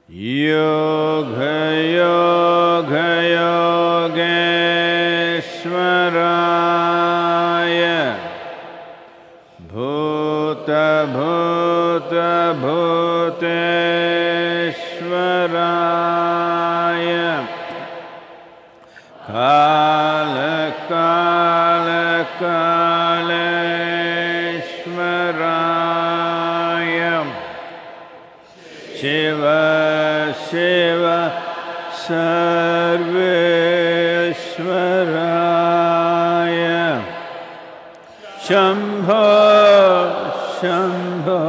योगयोगयोगेश्वराय भूतभूतभूतेश्वराय कालकालकालेश्वराय शिव शिव सर्वेश्वराय शंभो शंभो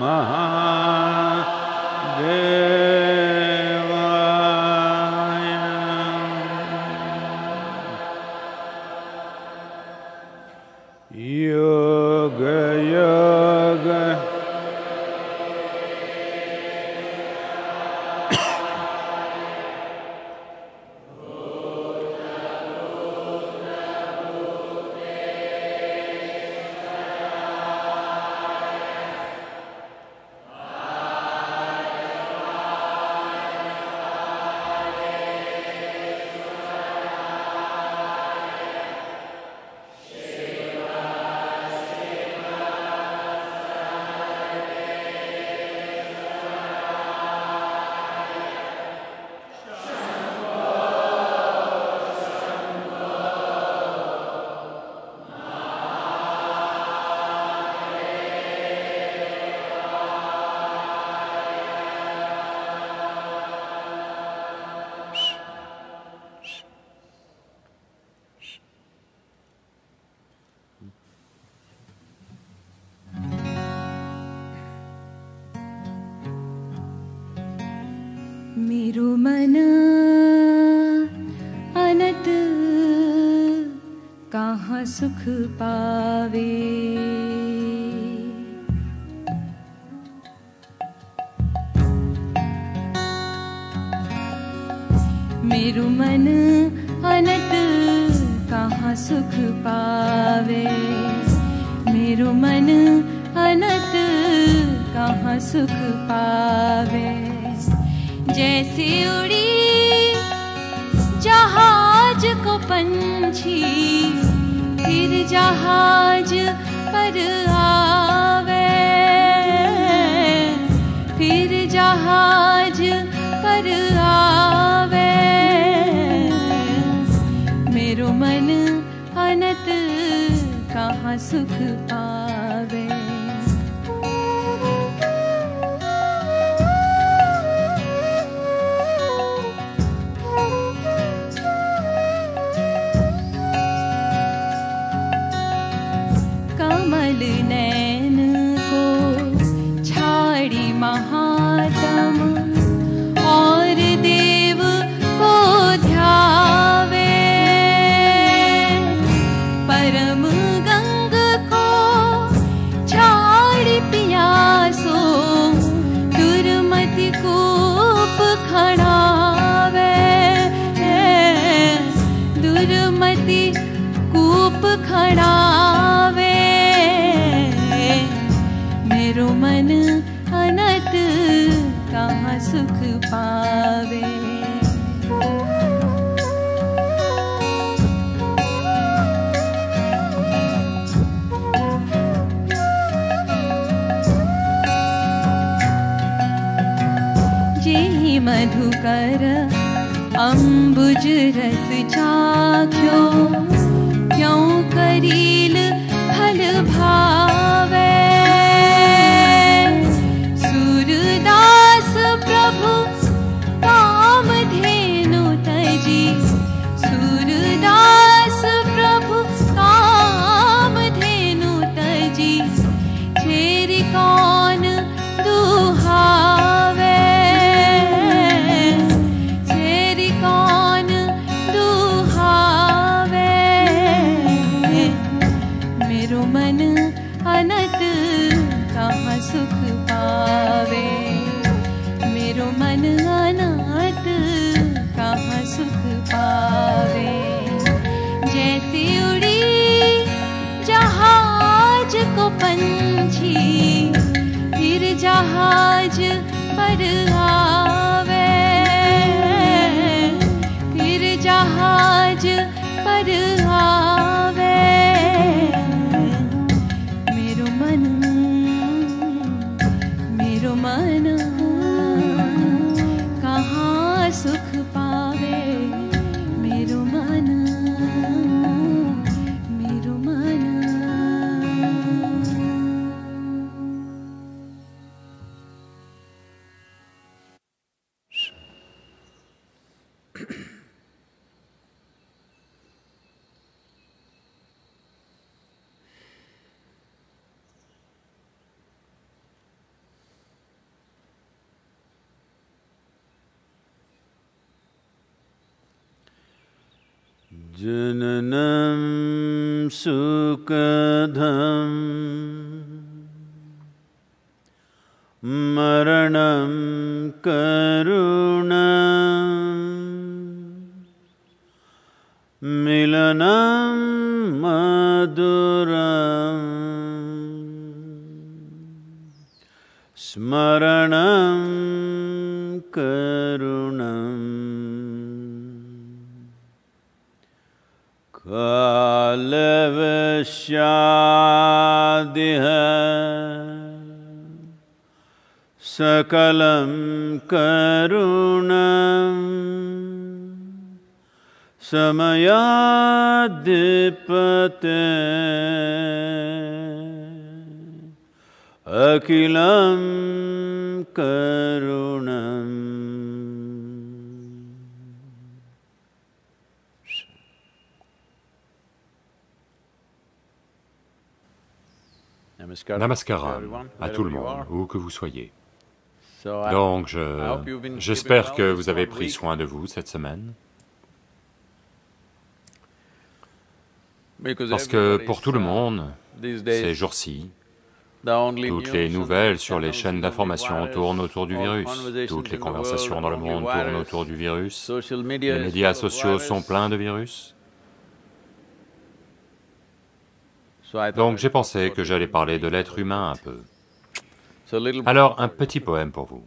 महादेवाय योग योग मेरो मन अनत कहाँ सुख पावे। मेरो मन अनत कहाँ सुख पावे। मेरो मन अनत कहाँ सुख पावे। जैसे उड़ी जहाज को पंछी फिर जहाज पर आवे। फिर जहाज पर आवे। मेरो मन अनत कहाँ सुख पावे। कमल नैन को छाड़ी महात्म और देव को ध्यावे। परम गंग को छाड़ी पियासो दुर्मति कूप खड़ावे। दुर्मति कूप खड़ावे। मेरो मन अनत कहाँ सुख पावे। जेहि मधुकर अम्बुज रस चाख्यो क्यों करील फल भावे। सूरदास प्रभु कामधेनु तजी। सूरदास प्रभु कामधेनु तजी। छेरी कौन दुहावे। छेरी कौन दुहावे। मेरो मन अनत कहाँ सुख पावे। मेरो मन अनत कहाँ सुख पावे। जैसे उड़ी जहाज को पंछी फिर फिर जहाज पर आवे, फिर जहाज पर आवे, मेरो मन कहाँ सुख पावे, मेरो मन मेरो मन। जननं सुखदं मरणं करुणं मिलनं मधुरं स्मरणं करुणम् कालवश्यादिह सकलं करुणं समयाधिपते अखिलं करुणम्। Namaskaram à tout le monde, où que vous soyez. Donc, j'espère que vous avez pris soin de vous cette semaine. Parce que pour tout le monde, ces jours-ci, toutes les nouvelles sur les chaînes d'information tournent autour du virus, toutes les conversations dans le monde tournent autour du virus, les médias sociaux sont pleins de virus. Donc j'ai pensé que j'allais parler de l'être humain un peu. Alors un petit poème pour vous.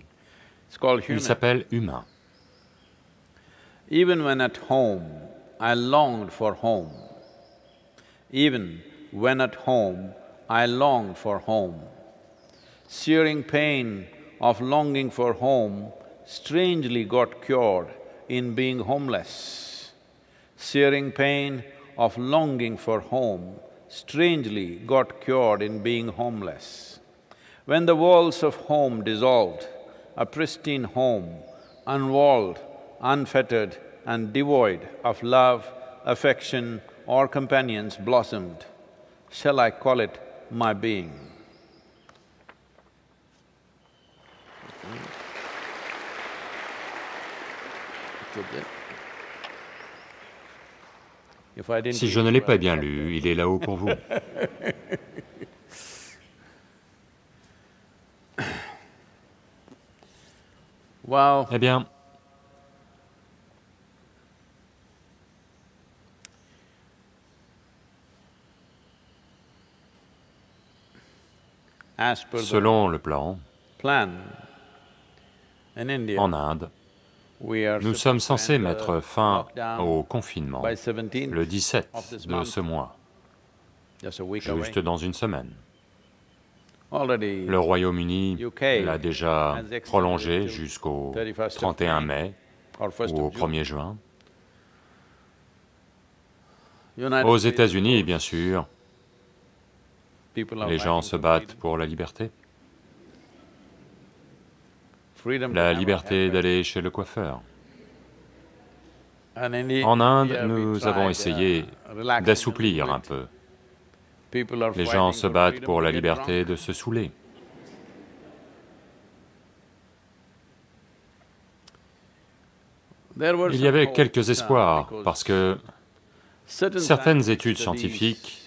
Il s'appelle Humain. Even when at home, I longed for home. Even when at home, I longed for home. Searing pain of longing for home strangely got cured in being homeless. Searing pain of longing for home strangely got cured in being homeless. When the walls of home dissolved, a pristine home, unwalled, unfettered and devoid of love, affection or companions blossomed, shall I call it my being? Si je ne l'ai pas bien lu, il est là-haut pour vous. Eh bien, selon le plan, en Inde, nous sommes censés mettre fin au confinement le 17 de ce mois, juste dans une semaine. Le Royaume-Uni l'a déjà prolongé jusqu'au 31 mai ou au 1er juin. Aux États-Unis, bien sûr, les gens se battent pour la liberté. La liberté d'aller chez le coiffeur. En Inde, nous avons essayé d'assouplir un peu. Les gens se battent pour la liberté de se saouler. Il y avait quelques espoirs, parce que certaines études scientifiques,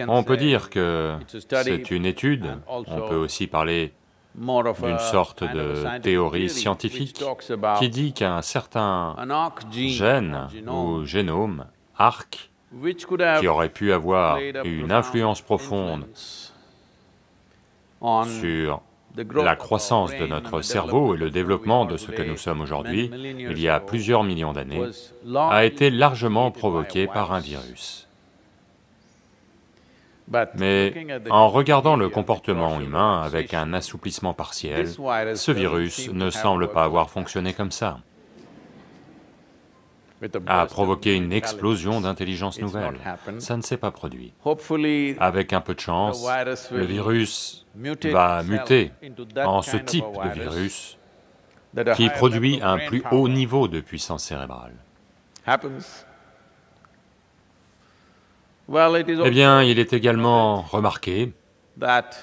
on peut dire que c'est une étude, on peut aussi parler d'une sorte de théorie scientifique qui dit qu'un certain gène ou génome, arc, qui aurait pu avoir une influence profonde sur la croissance de notre cerveau et le développement de ce que nous sommes aujourd'hui, il y a plusieurs millions d'années, a été largement provoqué par un virus. Mais en regardant le comportement humain avec un assouplissement partiel, ce virus ne semble pas avoir fonctionné comme ça, a provoqué une explosion d'intelligence nouvelle. Ça ne s'est pas produit. Avec un peu de chance, le virus va muter en ce type de virus qui produit un plus haut niveau de puissance cérébrale. Eh bien, il est également remarqué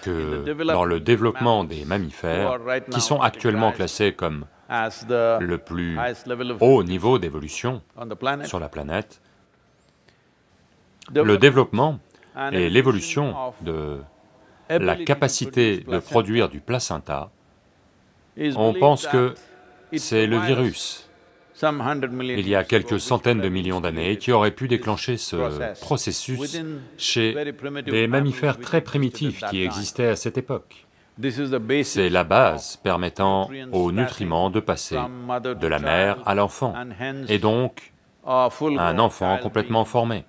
que dans le développement des mammifères, qui sont actuellement classés comme le plus haut niveau d'évolution sur la planète, le développement et l'évolution de la capacité de produire du placenta, on pense que c'est le virus, il y a quelques centaines de millions d'années, qui aurait pu déclencher ce processus chez des mammifères très primitifs qui existaient à cette époque. C'est la base permettant aux nutriments de passer de la mère à l'enfant, et donc un enfant complètement formé.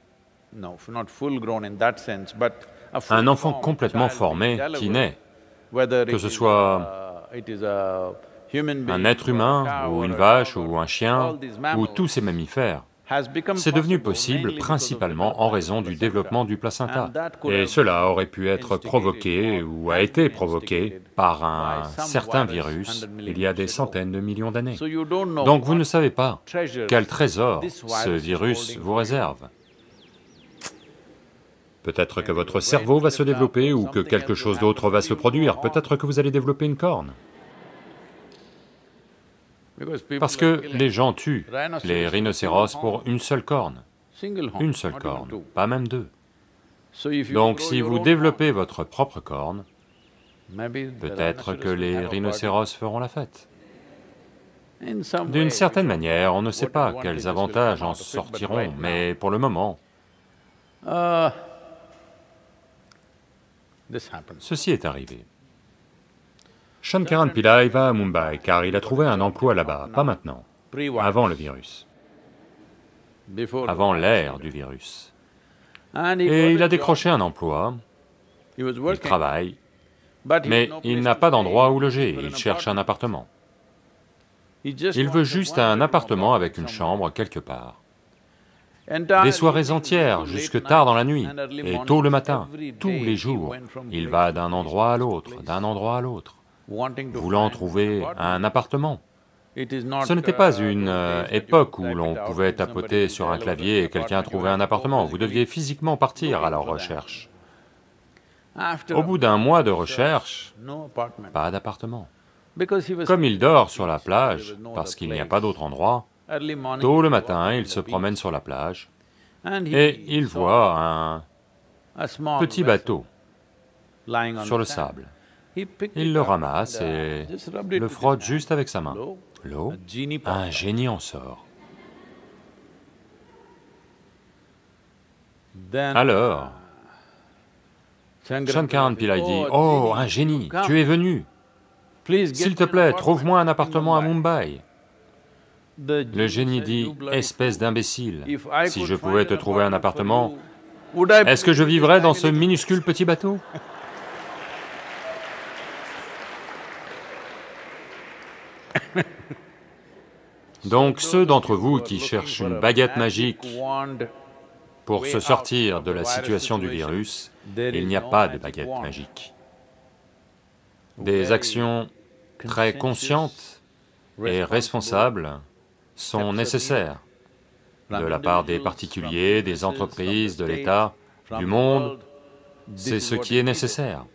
Un enfant complètement formé qui naît, que ce soit un être humain, ou une vache, ou un chien, ou tous ces mammifères, c'est devenu possible principalement en raison du développement du placenta. Et cela aurait pu être provoqué, ou a été provoqué, par un certain virus il y a des centaines de millions d'années. Donc vous ne savez pas quel trésor ce virus vous réserve. Peut-être que votre cerveau va se développer, ou que quelque chose d'autre va se produire, peut-être que vous allez développer une corne. Parce que les gens tuent les rhinocéros pour une seule corne, pas même deux. Donc si vous développez votre propre corne, peut-être que les rhinocéros feront la fête. D'une certaine manière, on ne sait pas quels avantages en sortiront, mais pour le moment, ceci est arrivé. Shankaran Pillai va à Mumbai car il a trouvé un emploi là-bas, pas maintenant, avant le virus, avant l'ère du virus. Et il a décroché un emploi, il travaille, mais il n'a pas d'endroit où loger, il cherche un appartement. Il veut juste un appartement avec une chambre quelque part. Des soirées entières, jusque tard dans la nuit, et tôt le matin, tous les jours, il va d'un endroit à l'autre, d'un endroit à l'autre, voulant trouver un appartement. Ce n'était pas une époque où l'on pouvait tapoter sur un clavier et quelqu'un trouvait un appartement, vous deviez physiquement partir à leur recherche. Au bout d'un mois de recherche, pas d'appartement. Comme il dort sur la plage, parce qu'il n'y a pas d'autre endroit, tôt le matin, il se promène sur la plage et il voit un petit bateau sur le sable. Il le ramasse et le frotte juste avec sa main. L'eau, un génie en sort. Alors, Shankaran Pillai dit, « Oh, un génie, tu es venu. S'il te plaît, trouve-moi un appartement à Mumbai. » Le génie dit, « Espèce d'imbécile, si je pouvais te trouver un appartement, est-ce que je vivrais dans ce minuscule petit bateau ?» Donc ceux d'entre vous qui cherchent une baguette magique pour se sortir de la situation du virus, il n'y a pas de baguette magique. Des actions très conscientes et responsables sont nécessaires de la part des particuliers, des entreprises, de l'État, du monde, c'est ce qui est nécessaire.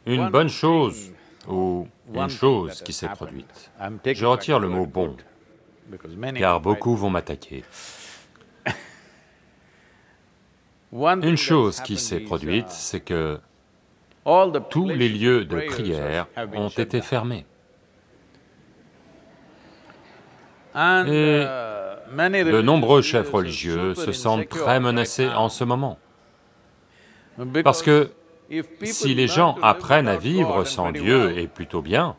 Une bonne chose, ou une chose qui s'est produite. Je retire le mot « bon », car beaucoup vont m'attaquer. Une chose qui s'est produite, c'est que tous les lieux de prière ont été fermés. Et De nombreux chefs religieux se sentent très menacés en ce moment. Parce que si les gens apprennent à vivre sans Dieu et plutôt bien,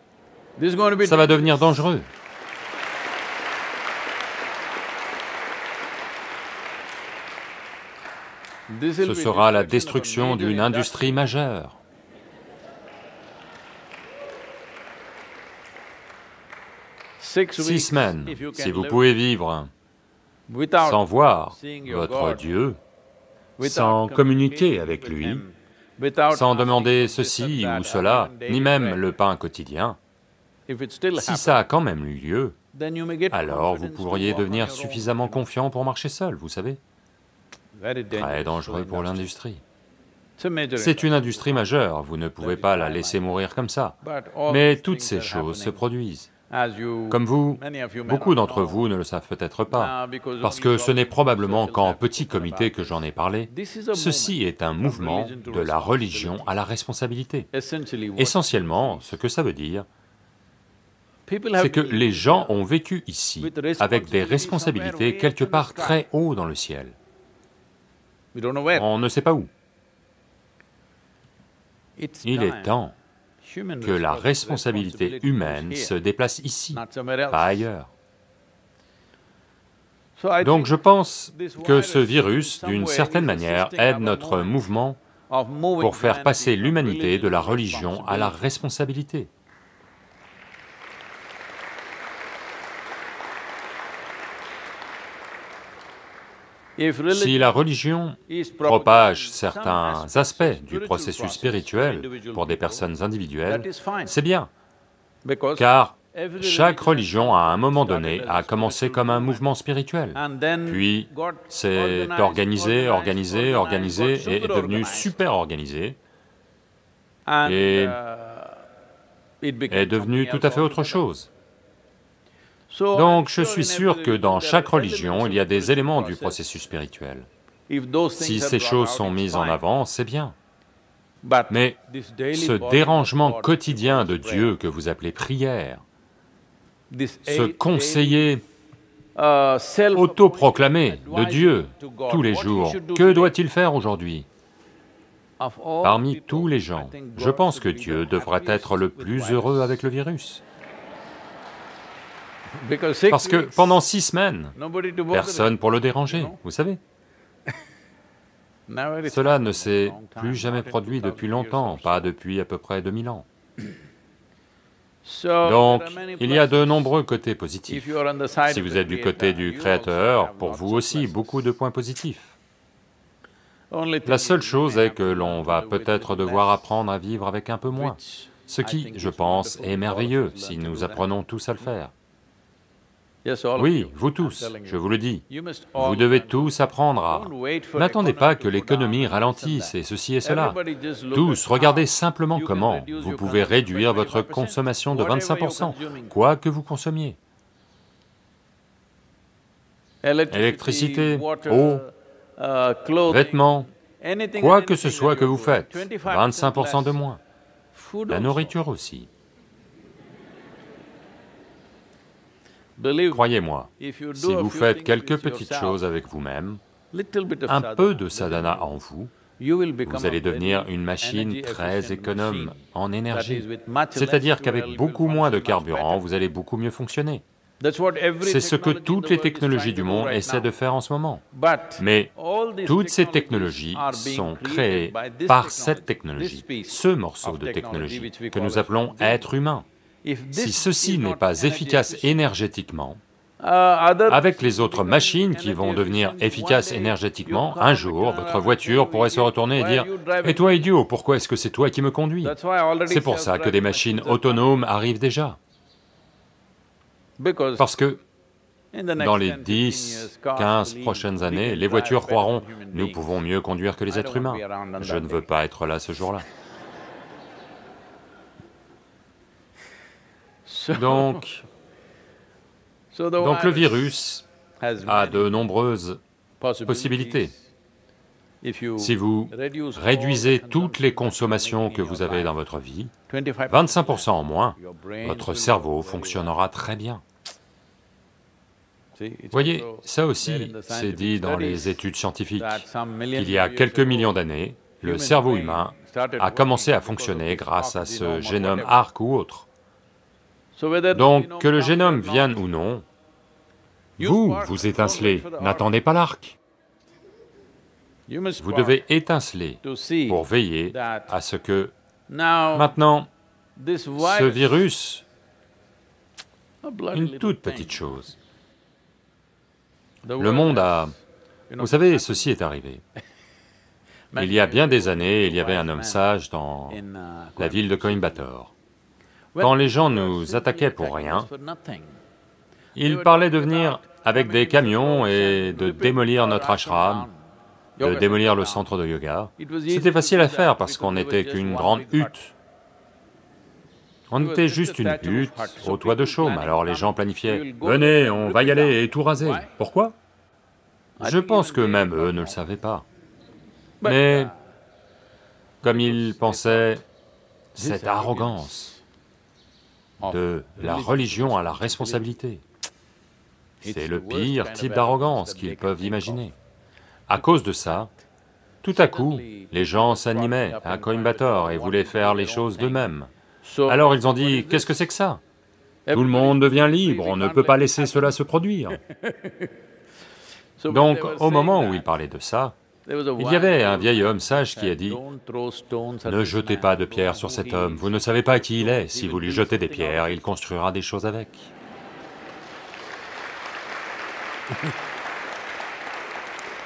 ça va devenir dangereux. Ce sera la destruction d'une industrie majeure. 6 semaines, si vous pouvez vivre sans voir votre Dieu, sans communiquer avec lui, sans demander ceci ou cela, ni même le pain quotidien, si ça a quand même eu lieu, alors vous pourriez devenir suffisamment confiant pour marcher seul, vous savez. Très dangereux pour l'industrie. C'est une industrie majeure, vous ne pouvez pas la laisser mourir comme ça. Mais toutes ces choses se produisent. Comme vous, beaucoup d'entre vous ne le savent peut-être pas, parce que ce n'est probablement qu'en petit comité que j'en ai parlé. Ceci est un mouvement de la religion à la responsabilité. Essentiellement, ce que ça veut dire, c'est que les gens ont vécu ici avec des responsabilités quelque part très haut dans le ciel. On ne sait pas où. Il est temps que la responsabilité humaine se déplace ici, pas ailleurs. Donc je pense que ce virus, d'une certaine manière, aide notre mouvement pour faire passer l'humanité de la religion à la responsabilité. Si la religion propage certains aspects du processus spirituel pour des personnes individuelles, c'est bien, car chaque religion, à un moment donné, a commencé comme un mouvement spirituel, puis s'est organisé, organisé, organisé, et est devenu super organisé, et est devenu tout à fait autre chose. Donc je suis sûr que dans chaque religion, il y a des éléments du processus spirituel. Si ces choses sont mises en avant, c'est bien. Mais ce dérangement quotidien de Dieu que vous appelez prière, ce conseiller autoproclamé de Dieu tous les jours, que doit-il faire aujourd'hui? Parmi tous les gens, je pense que Dieu devrait être le plus heureux avec le virus. Parce que pendant 6 semaines, personne pour le déranger, vous savez. Cela ne s'est plus jamais produit depuis longtemps, pas depuis à peu près 2000 ans. Donc, il y a de nombreux côtés positifs. Si vous êtes du côté du Créateur, pour vous aussi, beaucoup de points positifs. La seule chose est que l'on va peut-être devoir apprendre à vivre avec un peu moins, ce qui, je pense, est merveilleux si nous apprenons tous à le faire. Oui, vous tous, je vous le dis, vous devez tous apprendre à... N'attendez pas que l'économie ralentisse et ceci et cela. Tous, regardez simplement comment vous pouvez réduire votre consommation de 25%, quoi que vous consommiez. Électricité, eau, vêtements, quoi que ce soit que vous faites, 25% de moins. La nourriture aussi. Croyez-moi, si vous faites quelques petites choses avec vous-même, un peu de sadhana en vous, vous allez devenir une machine très économe en énergie. C'est-à-dire qu'avec beaucoup moins de carburant, vous allez beaucoup mieux fonctionner. C'est ce que toutes les technologies du monde essaient de faire en ce moment. Mais toutes ces technologies sont créées par cette technologie, ce morceau de technologie que nous appelons être humain. Si ceci n'est pas efficace énergétiquement, avec les autres machines qui vont devenir efficaces énergétiquement, un jour, votre voiture pourrait se retourner et dire « Et toi, idiot, pourquoi est-ce que c'est toi qui me conduis ?» C'est pour ça que des machines autonomes arrivent déjà. Parce que dans les 10, 15 prochaines années, les voitures croiront « Nous pouvons mieux conduire que les êtres humains. » Je ne veux pas être là ce jour-là. Donc le virus a de nombreuses possibilités. Si vous réduisez toutes les consommations que vous avez dans votre vie, 25% en moins, votre cerveau fonctionnera très bien. Voyez, ça aussi, c'est dit dans les études scientifiques, qu'il y a quelques millions d'années, le cerveau humain a commencé à fonctionner grâce à ce génome ARC ou autre. Donc, que le génome vienne ou non, vous étincelez, n'attendez pas l'arc. Vous devez étinceler pour veiller à ce que, maintenant, ce virus, une toute petite chose, le monde a... Vous savez, ceci est arrivé. Il y a bien des années, il y avait un homme sage dans la ville de Coimbatore. Quand les gens nous attaquaient pour rien, il parlait de venir avec des camions et de démolir notre ashram, de démolir le centre de yoga. C'était facile à faire parce qu'on n'était qu'une grande hutte. On était juste une hutte au toit de chaume, alors les gens planifiaient, « Venez, on va y aller et tout raser. » Pourquoi? Je pense que même eux ne le savaient pas. Mais, comme ils pensaient, cette arrogance de la religion à la responsabilité, c'est le pire type d'arrogance qu'ils peuvent imaginer. À cause de ça, tout à coup, les gens s'animaient à Coimbatore et voulaient faire les choses d'eux-mêmes. Alors ils ont dit, qu'est-ce que c'est que ça? Tout le monde devient libre, on ne peut pas laisser cela se produire. Donc, au moment où il parlait de ça, il y avait un vieil homme sage qui a dit, « Ne jetez pas de pierres sur cet homme, vous ne savez pas qui il est, si vous lui jetez des pierres, il construira des choses avec. »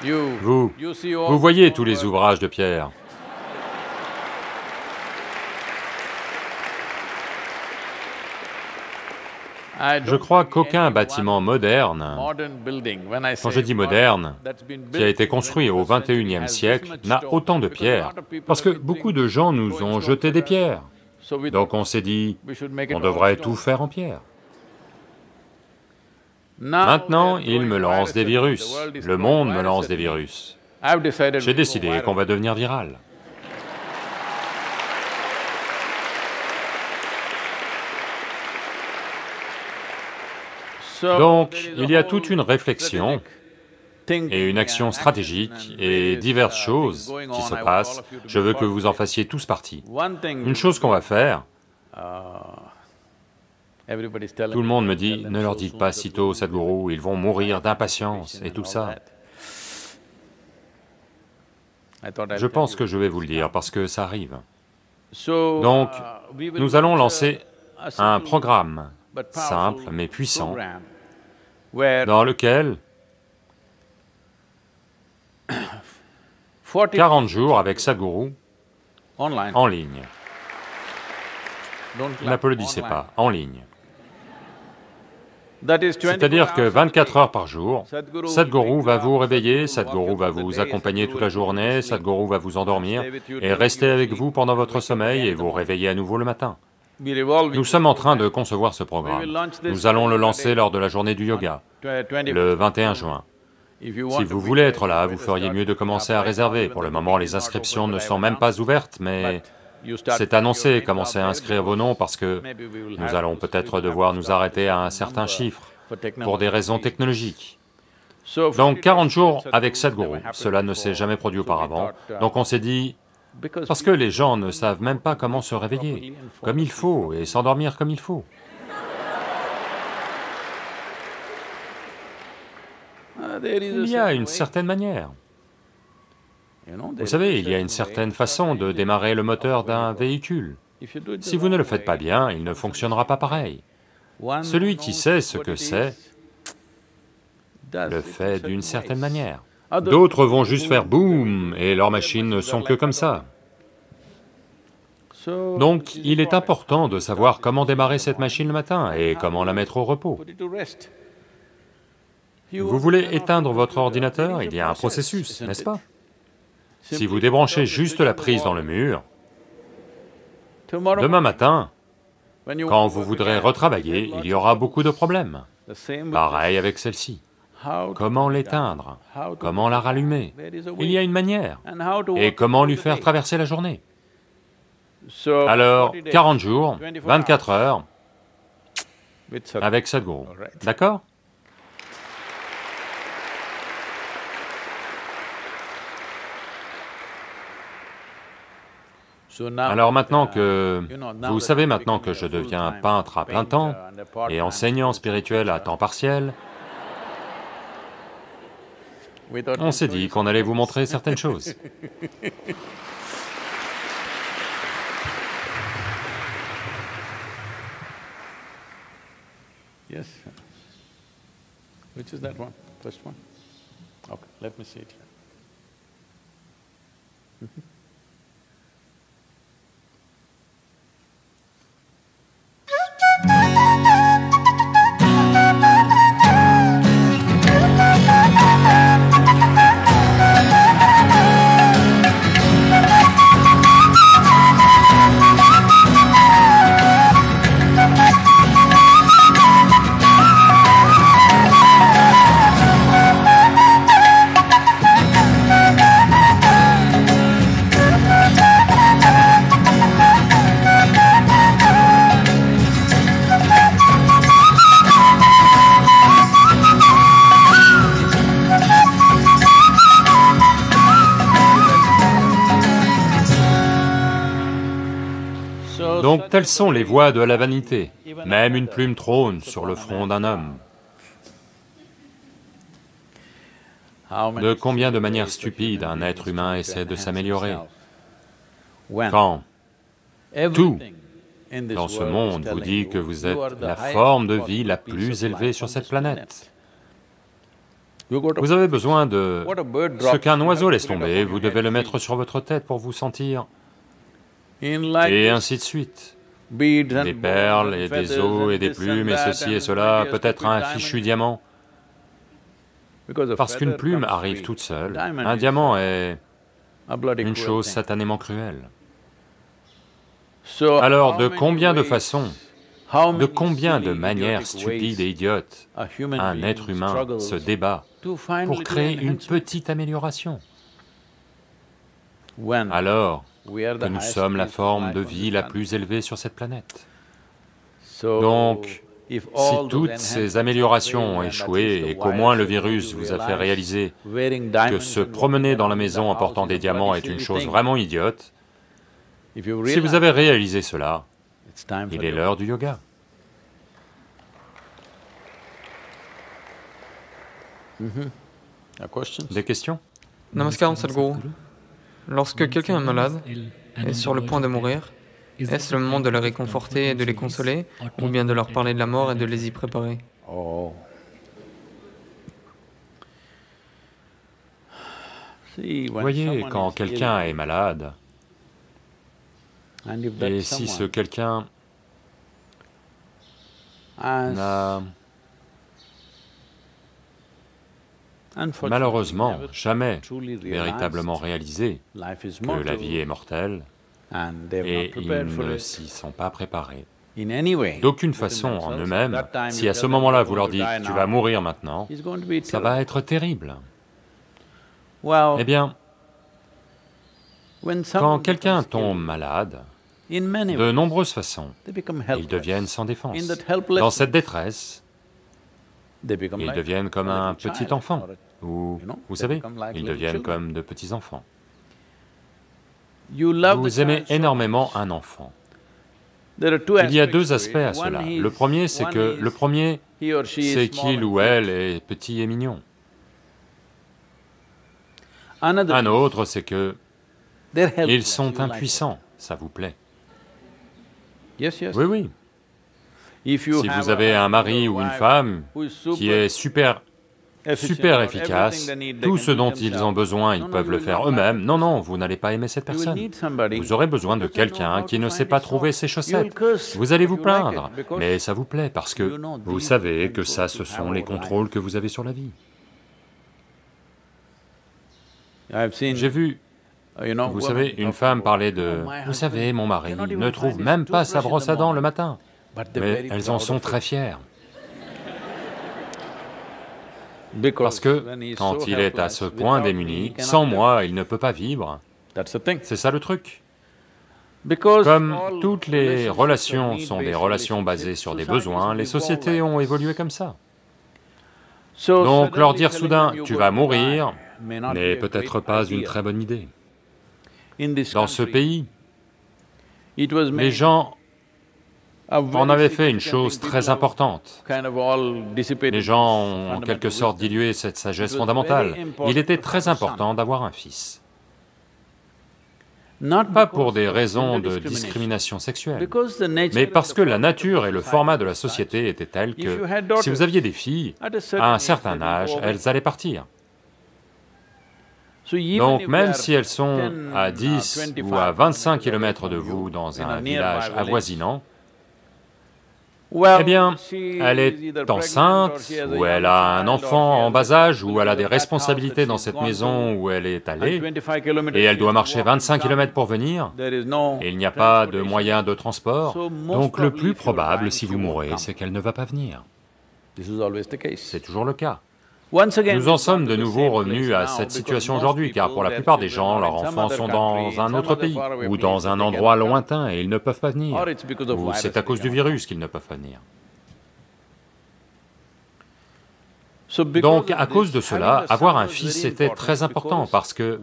Vous voyez tous les ouvrages de pierre. Je crois qu'aucun bâtiment moderne, quand je dis moderne, qui a été construit au XXIe siècle, n'a autant de pierres, parce que beaucoup de gens nous ont jeté des pierres. Donc on s'est dit, on devrait tout faire en pierre. Maintenant, ils me lancent des virus, le monde me lance des virus. J'ai décidé qu'on va devenir viral. Donc, il y a toute une réflexion et une action stratégique et diverses choses qui se passent. Je veux que vous en fassiez tous partie. Une chose qu'on va faire, tout le monde me dit, ne leur dites pas sitôt, Sadhguru, ils vont mourir d'impatience et tout ça. Je pense que je vais vous le dire parce que ça arrive. Donc, nous allons lancer un programme simple mais puissant, dans lequel 40 jours avec Sadhguru en ligne. N'applaudissez pas, en ligne. C'est-à-dire que 24 heures par jour, Sadhguru va vous réveiller, Sadhguru va vous accompagner toute la journée, Sadhguru va vous endormir et rester avec vous pendant votre sommeil et vous réveiller à nouveau le matin. Nous sommes en train de concevoir ce programme. Nous allons le lancer lors de la journée du yoga, le 21 juin. Si vous voulez être là, vous feriez mieux de commencer à réserver. Pour le moment, les inscriptions ne sont même pas ouvertes, mais c'est annoncé, commencez à inscrire vos noms parce que nous allons peut-être devoir nous arrêter à un certain chiffre pour des raisons technologiques. Donc 40 jours avec Sadhguru, cela ne s'est jamais produit auparavant, donc on s'est dit, parce que les gens ne savent même pas comment se réveiller comme il faut et s'endormir comme il faut. Il y a une certaine manière. Vous savez, il y a une certaine façon de démarrer le moteur d'un véhicule. Si vous ne le faites pas bien, il ne fonctionnera pas pareil. Celui qui sait ce que c'est, le fait d'une certaine manière. D'autres vont juste faire boum, et leurs machines ne sont que comme ça. Donc, il est important de savoir comment démarrer cette machine le matin et comment la mettre au repos. Vous voulez éteindre votre ordinateur, il y a un processus, n'est-ce pas? Si vous débranchez juste la prise dans le mur, demain matin, quand vous voudrez retravailler, il y aura beaucoup de problèmes. Pareil avec celle-ci. Comment l'éteindre? Comment la rallumer? Il y a une manière. Et comment lui faire traverser la journée? Alors, 40 jours, 24 heures, avec Sadhguru, d'accord? Alors maintenant que... Vous savez maintenant que je deviens peintre à plein temps et enseignant spirituel à temps partiel, on s'est dit qu'on allait vous montrer certaines choses. Yes. Which is that one? First one? Okay, let me see it here. Donc telles sont les voies de la vanité. Même une plume trône sur le front d'un homme. De combien de manières stupides un être humain essaie de s'améliorer? Quand tout dans ce monde vous dit que vous êtes la forme de vie la plus élevée sur cette planète. Vous avez besoin de ce qu'un oiseau laisse tomber, vous devez le mettre sur votre tête pour vous sentir, et ainsi de suite. Des perles et des os et des plumes et ceci et cela, peut-être un fichu diamant. Parce qu'une plume arrive toute seule, un diamant est une chose satanément cruelle. Alors de combien de façons, de combien de manières stupides et idiotes un être humain se débat pour créer une petite amélioration, alors que nous sommes la forme de vie la plus élevée sur cette planète. Donc, si toutes ces améliorations ont échoué et qu'au moins le virus vous a fait réaliser que se promener dans la maison en portant des diamants est une chose vraiment idiote, si vous avez réalisé cela, il est l'heure du yoga. Des questions? Namaskaram Sadhguru. Lorsque quelqu'un est malade, est sur le point de mourir, est-ce le moment de les réconforter et de les consoler, ou bien de leur parler de la mort et de les y préparer? Voyez, quand quelqu'un est malade, et si ce quelqu'un n'a malheureusement jamais véritablement réalisé que la vie est mortelle, et ils ne s'y sont pas préparés. D'aucune façon en eux-mêmes, si à ce moment-là vous leur dites « tu vas mourir maintenant », ça va être terrible. Eh bien, quand quelqu'un tombe malade, de nombreuses façons, ils deviennent sans défense. Dans cette détresse, ils deviennent comme un petit enfant, ou, vous savez, ils deviennent comme de petits enfants. Vous aimez énormément un enfant. Il y a deux aspects à cela. Le premier, c'est qu'il ou elle est petit et mignon. Un autre, c'est que ils sont impuissants, ça vous plaît. Oui, oui. Si vous avez un mari ou une femme qui est super efficace, tout ce dont ils ont besoin, ils peuvent le faire eux-mêmes, non, non, vous n'allez pas aimer cette personne. Vous aurez besoin de quelqu'un qui ne sait pas trouver ses chaussettes. Vous allez vous plaindre, mais ça vous plaît parce que vous savez que ça, ce sont les contrôles que vous avez sur la vie. J'ai vu, vous savez, une femme parler de... Vous savez, mon mari ne trouve même pas sa brosse à dents le matin, mais elles en sont très fières. Parce que, quand il est à ce point démuni, sans moi, il ne peut pas vivre. C'est ça le truc. Comme toutes les relations sont des relations basées sur des besoins, les sociétés ont évolué comme ça. Donc leur dire soudain « tu vas mourir » n'est peut-être pas une très bonne idée. Dans ce pays, Les gens en avaient fait une chose très importante. Les gens ont en quelque sorte dilué cette sagesse fondamentale. Il était très important d'avoir un fils. Pas pour des raisons de discrimination sexuelle, mais parce que la nature et le format de la société étaient tels que si vous aviez des filles, à un certain âge, elles allaient partir. Donc même si elles sont à 10 ou à 25 km de vous dans un village avoisinant, eh bien, elle est enceinte, ou elle a un enfant en bas âge, ou elle a des responsabilités dans cette maison où elle est allée, et elle doit marcher 25 km pour venir, et il n'y a pas de moyen de transport, donc le plus probable, si vous mourrez, c'est qu'elle ne va pas venir. C'est toujours le cas. Nous en sommes de nouveau revenus à cette situation aujourd'hui, car pour la plupart des gens, leurs enfants sont dans un autre pays, ou dans un endroit lointain et ils ne peuvent pas venir, ou c'est à cause du virus qu'ils ne peuvent pas venir. Donc, à cause de cela, avoir un fils était très important, parce que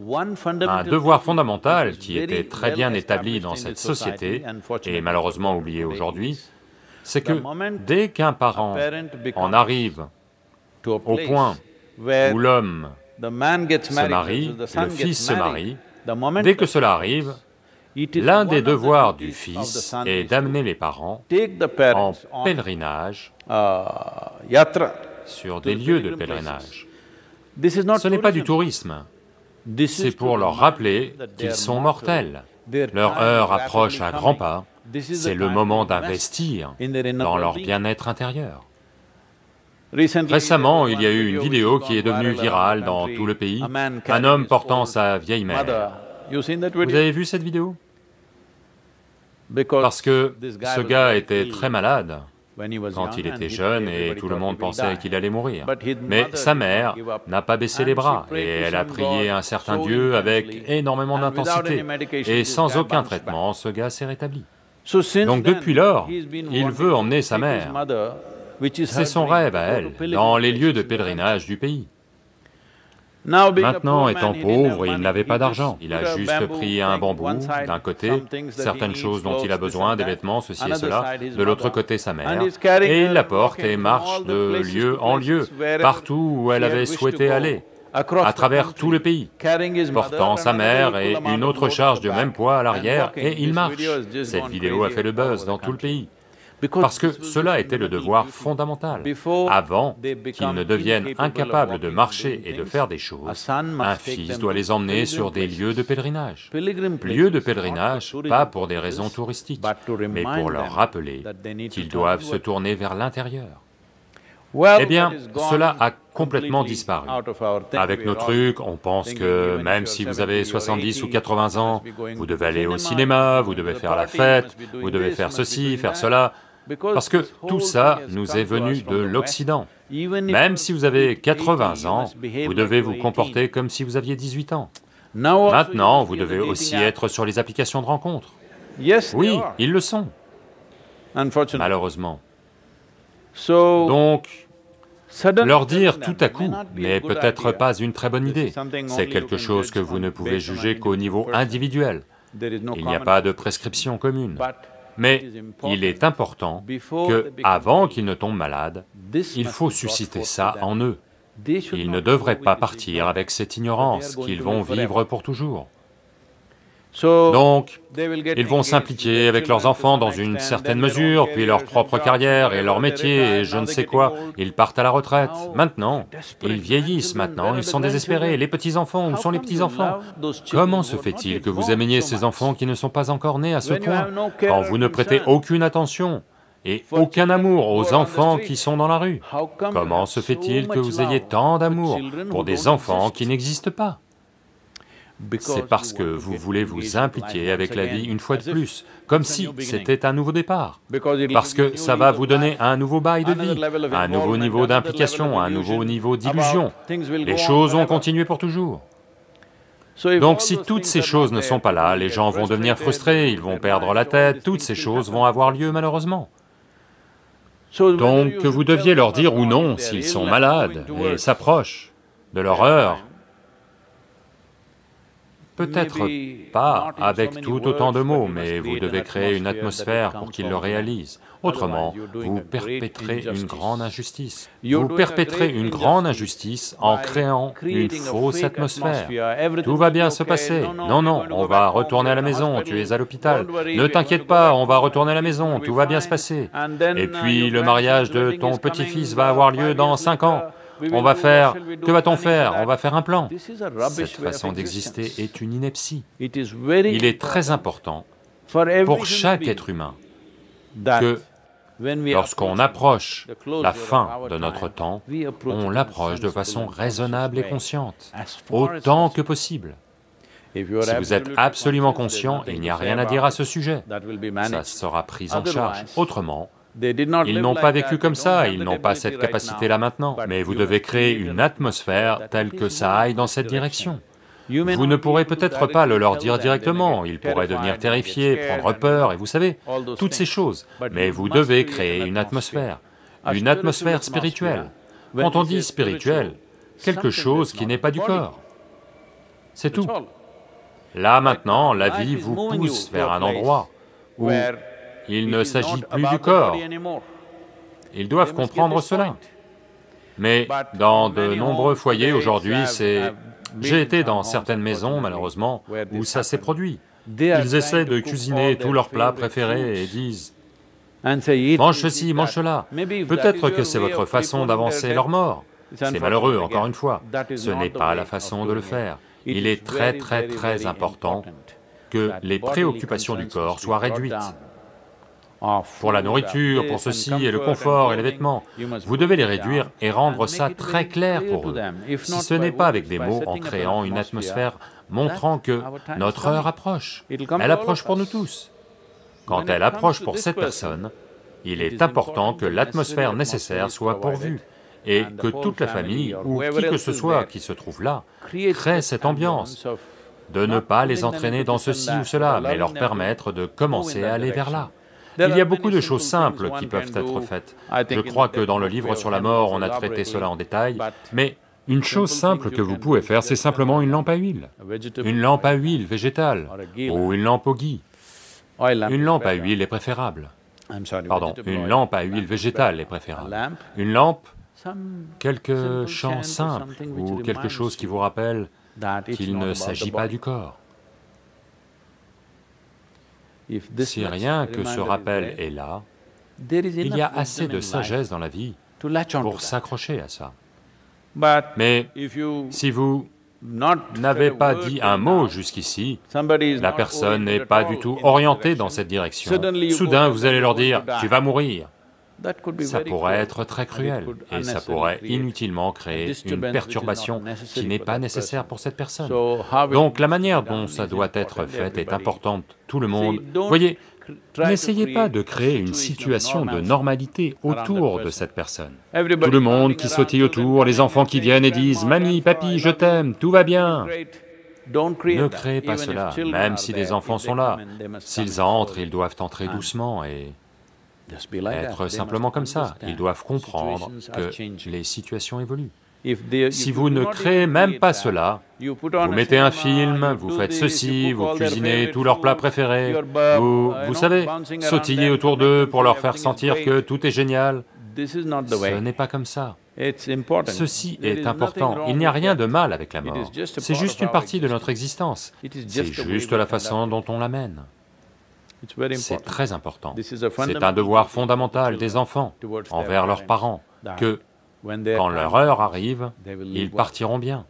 un devoir fondamental qui était très bien établi dans cette société, et malheureusement oublié aujourd'hui, c'est que dès qu'un parent en arrive au point où l'homme se marie, le fils se marie, dès que cela arrive, l'un des devoirs du fils est d'amener les parents en pèlerinage sur des lieux de pèlerinage. Ce n'est pas du tourisme, c'est pour leur rappeler qu'ils sont mortels. Leur heure approche à grands pas, c'est le moment d'investir dans leur bien-être intérieur. Récemment, il y a eu une vidéo qui est devenue virale dans tout le pays, un homme portant sa vieille mère. Vous avez vu cette vidéo? Parce que ce gars était très malade quand il était jeune et tout le monde pensait qu'il allait mourir. Mais sa mère n'a pas baissé les bras et elle a prié un certain Dieu avec énormément d'intensité. Et sans aucun traitement, ce gars s'est rétabli. Donc depuis lors, il veut emmener sa mère. C'est son rêve à elle, dans les lieux de pèlerinage du pays. Maintenant, étant pauvre, il n'avait pas d'argent. Il a juste pris un bambou, d'un côté, certaines choses dont il a besoin, des vêtements, ceci et cela, de l'autre côté sa mère, et il la porte et marche de lieu en lieu, partout où elle avait souhaité aller, à travers tout le pays, portant sa mère et une autre charge de même poids à l'arrière, et il marche. Cette vidéo a fait le buzz dans tout le pays. Parce que cela était le devoir fondamental. Avant qu'ils ne deviennent incapables de marcher et de faire des choses, un fils doit les emmener sur des lieux de pèlerinage. Lieux de pèlerinage, pas pour des raisons touristiques, mais pour leur rappeler qu'ils doivent se tourner vers l'intérieur. Eh bien, cela a complètement disparu. Avec nos trucs, on pense que même si vous avez 70 ou 80 ans, vous devez aller au cinéma, vous devez faire la fête, vous devez faire ceci, faire cela, parce que tout ça nous est venu de l'Occident. Même si vous avez 80 ans, vous devez vous comporter comme si vous aviez 18 ans. Maintenant, vous devez aussi être sur les applications de rencontres. Oui, ils le sont, malheureusement. Donc, leur dire tout à coup n'est peut-être pas une très bonne idée. C'est quelque chose que vous ne pouvez juger qu'au niveau individuel. Il n'y a pas de prescription commune. Mais il est important que, avant qu'ils ne tombent malades, il faut susciter ça en eux. Ils ne devraient pas partir avec cette ignorance qu'ils vont vivre pour toujours. Donc, ils vont s'impliquer avec leurs enfants dans une certaine mesure, puis leur propre carrière et leur métier et je ne sais quoi, ils partent à la retraite. Maintenant, ils vieillissent maintenant, ils sont désespérés. Les petits-enfants, où sont les petits-enfants? Comment se fait-il que vous aimiez ces enfants qui ne sont pas encore nés à ce point, quand vous ne prêtez aucune attention et aucun amour aux enfants qui sont dans la rue? Comment se fait-il que vous ayez tant d'amour pour des enfants qui n'existent pas? C'est parce que vous voulez vous impliquer avec la vie une fois de plus, comme si c'était un nouveau départ, parce que ça va vous donner un nouveau bail de vie, un nouveau niveau d'implication, un nouveau niveau d'illusion. Les choses vont continuer pour toujours. Donc si toutes ces choses ne sont pas là, les gens vont devenir frustrés, ils vont perdre la tête, toutes ces choses vont avoir lieu malheureusement. Donc que vous deviez leur dire ou non s'ils sont malades et s'approchent de leur heure, Peut-être pas avec tout autant de mots, mais vous devez créer une atmosphère pour qu'ils le réalisent. Autrement, vous perpétrez une grande injustice. Vous perpétrez une grande injustice en créant une fausse atmosphère. Tout va bien se passer. Non, non, on va retourner à la maison, tu es à l'hôpital. Ne t'inquiète pas, on va retourner à la maison, tout va bien se passer. Et puis le mariage de ton petit-fils va avoir lieu dans 5 ans. On va faire... Que va-t-on faire? On va faire un plan. Cette façon d'exister est une ineptie. Il est très important pour chaque être humain que lorsqu'on approche la fin de notre temps, on l'approche de façon raisonnable et consciente, autant que possible. Si vous êtes absolument conscient, il n'y a rien à dire à ce sujet, ça sera pris en charge. Autrement, ils n'ont pas vécu comme ça, ils n'ont pas cette capacité-là maintenant, mais vous devez créer une atmosphère telle que ça aille dans cette direction. Vous ne pourrez peut-être pas le leur dire directement, ils pourraient devenir terrifiés, prendre peur, et vous savez, toutes ces choses, mais vous devez créer une atmosphère spirituelle. Quand on dit spirituel, quelque chose qui n'est pas du corps, c'est tout. Là maintenant, la vie vous pousse vers un endroit où il ne s'agit plus du corps. Ils doivent comprendre cela. Mais dans de nombreux foyers aujourd'hui, c'est... J'ai été dans certaines maisons, malheureusement, où ça s'est produit. Ils essaient de cuisiner tous leurs plats préférés et disent « mange ceci, mange cela ». Peut-être que c'est votre façon d'avancer leur mort. C'est malheureux, encore une fois. Ce n'est pas la façon de le faire. Il est très important que les préoccupations du corps soient réduites. Pour la nourriture, pour ceci et le confort et les vêtements, vous devez les réduire et rendre ça très clair pour eux. Si ce n'est pas avec des mots, en créant une atmosphère montrant que notre heure approche, elle approche pour nous tous. Quand elle approche pour cette personne, il est important que l'atmosphère nécessaire soit pourvue et que toute la famille ou qui que ce soit qui se trouve là crée cette ambiance, de ne pas les entraîner dans ceci ou cela, mais leur permettre de commencer à aller vers là. Il y a beaucoup de choses simples qui peuvent être faites. Je crois que dans le livre sur la mort, on a traité cela en détail, mais une chose simple que vous pouvez faire, c'est simplement une lampe à huile. Une lampe à huile végétale, ou une lampe au ghee. Une lampe à huile est préférable. Pardon, une lampe à huile végétale est préférable. Une lampe, quelques chants simples, ou quelque chose qui vous rappelle qu'il ne s'agit pas du corps. Si rien que ce rappel est là, il y a assez de sagesse dans la vie pour s'accrocher à ça. Mais si vous n'avez pas dit un mot jusqu'ici, la personne n'est pas du tout orientée dans cette direction. Soudain, vous allez leur dire « tu vas mourir ». Ça pourrait être très cruel, et ça pourrait inutilement créer une perturbation qui n'est pas nécessaire pour cette personne. Donc la manière dont ça doit être fait est importante, tout le monde. Voyez, n'essayez pas de créer une situation de normalité autour de cette personne. Tout le monde qui sautille autour, les enfants qui viennent et disent « Mamie, papi, je t'aime, tout va bien ». Ne créez pas cela, même si les enfants sont là. S'ils entrent, ils doivent entrer doucement et... être simplement comme ça. Ils doivent comprendre que les situations évoluent. Si vous ne créez même pas cela, vous mettez un film, vous faites ceci, vous cuisinez tous leurs plats préférés, vous savez, sautillez autour d'eux pour leur faire sentir que tout est génial, ce n'est pas comme ça. Ceci est important, il n'y a rien de mal avec la mort, c'est juste une partie de notre existence, c'est juste la façon dont on l'amène. C'est très important. C'est un devoir fondamental des enfants envers leurs parents, que, quand leur heure arrive, ils partiront bien.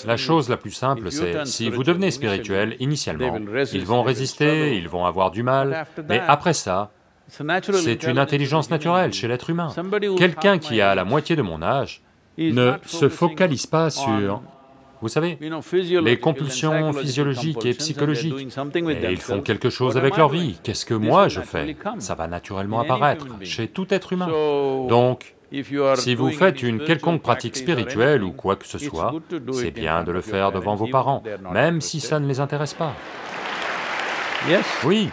La chose la plus simple, c'est, si vous devenez spirituel, initialement, ils vont résister, ils vont avoir du mal, mais après ça, c'est une intelligence naturelle chez l'être humain. Quelqu'un qui a la moitié de mon âge ne se focalise pas sur... Vous savez, les compulsions physiologiques et psychologiques, et ils font quelque chose avec leur vie. Qu'est-ce que moi je fais? Ça va naturellement apparaître chez tout être humain. Donc, si vous faites une quelconque pratique spirituelle ou quoi que ce soit, c'est bien de le faire devant vos parents, même si ça ne les intéresse pas. Oui.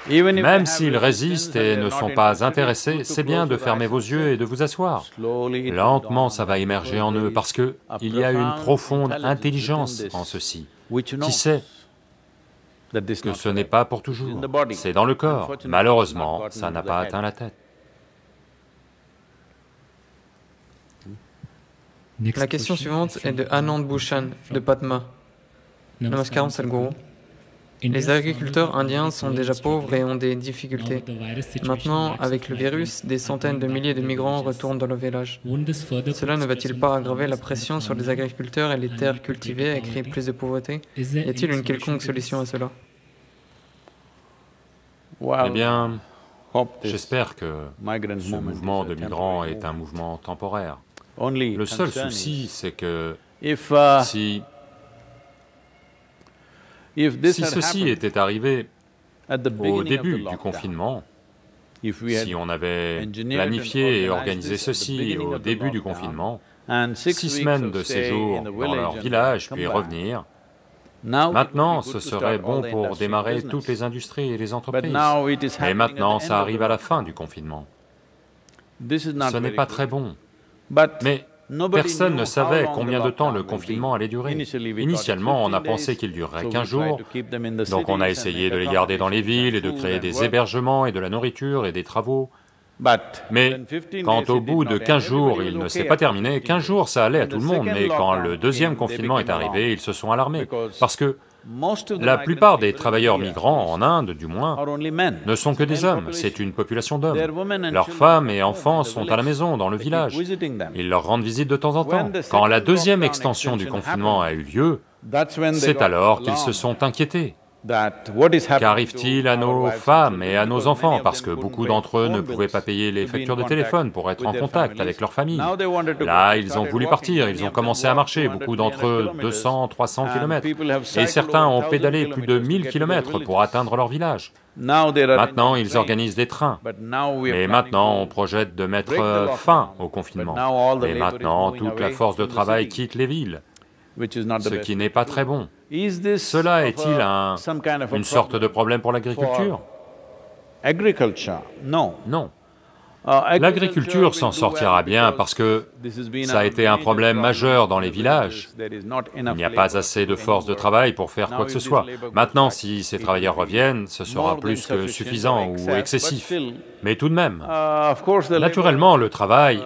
Même s'ils résistent et ne sont pas intéressés, c'est bien de fermer vos yeux et de vous asseoir. Lentement, ça va émerger en eux, parce qu'il y a une profonde intelligence en ceci, qui sait que ce n'est pas pour toujours, c'est dans le corps. Malheureusement, ça n'a pas atteint la tête. La question suivante est de Anand Bhushan, de Patma. Namaskaram Sadhguru. Les agriculteurs indiens sont déjà pauvres et ont des difficultés. Maintenant, avec le virus, des centaines de milliers de migrants retournent dans le village. Cela ne va-t-il pas aggraver la pression sur les agriculteurs et les terres cultivées et créer plus de pauvreté? Y a-t-il une quelconque solution à cela? Eh bien, j'espère que ce mouvement de migrants est un mouvement temporaire. Le seul souci, c'est que si ceci était arrivé au début du confinement, si on avait planifié et organisé ceci au début du confinement, 6 semaines de séjour dans leur village, puis revenir, maintenant ce serait bon pour démarrer toutes les industries et les entreprises. Mais maintenant, ça arrive à la fin du confinement. Ce n'est pas très bon. Mais personne ne savait combien de temps le confinement allait durer. Initialement, on a pensé qu'il durerait 15 jours, donc on a essayé de les garder dans les villes et de créer des hébergements et de la nourriture et des travaux. Mais quand au bout de 15 jours, il ne s'est pas terminé, 15 jours ça allait à tout le monde, mais quand le deuxième confinement est arrivé, ils se sont alarmés, parce que la plupart des travailleurs migrants, en Inde du moins, ne sont que des hommes, c'est une population d'hommes. Leurs femmes et enfants sont à la maison, dans le village. Ils leur rendent visite de temps en temps. Quand la deuxième extension du confinement a eu lieu, c'est alors qu'ils se sont inquiétés. Qu'arrive-t-il à nos femmes et à nos enfants, parce que beaucoup d'entre eux ne pouvaient pas payer les factures de téléphone pour être en contact avec leur famille. Là, ils ont voulu partir, ils ont commencé à marcher, beaucoup d'entre eux 200, 300 km, et certains ont pédalé plus de 1000 km pour atteindre leur village. Maintenant, ils organisent des trains, mais maintenant on projette de mettre fin au confinement. Et maintenant, toute la force de travail quitte les villes, ce qui n'est pas très bon. Cela est-il une sorte de problème pour l'agriculture? Non. L'agriculture s'en sortira bien parce que ça a été un problème majeur dans les villages. Il n'y a pas assez de force de travail pour faire quoi que ce soit. Maintenant, si ces travailleurs reviennent, ce sera plus que suffisant ou excessif. Mais tout de même, naturellement, le travail,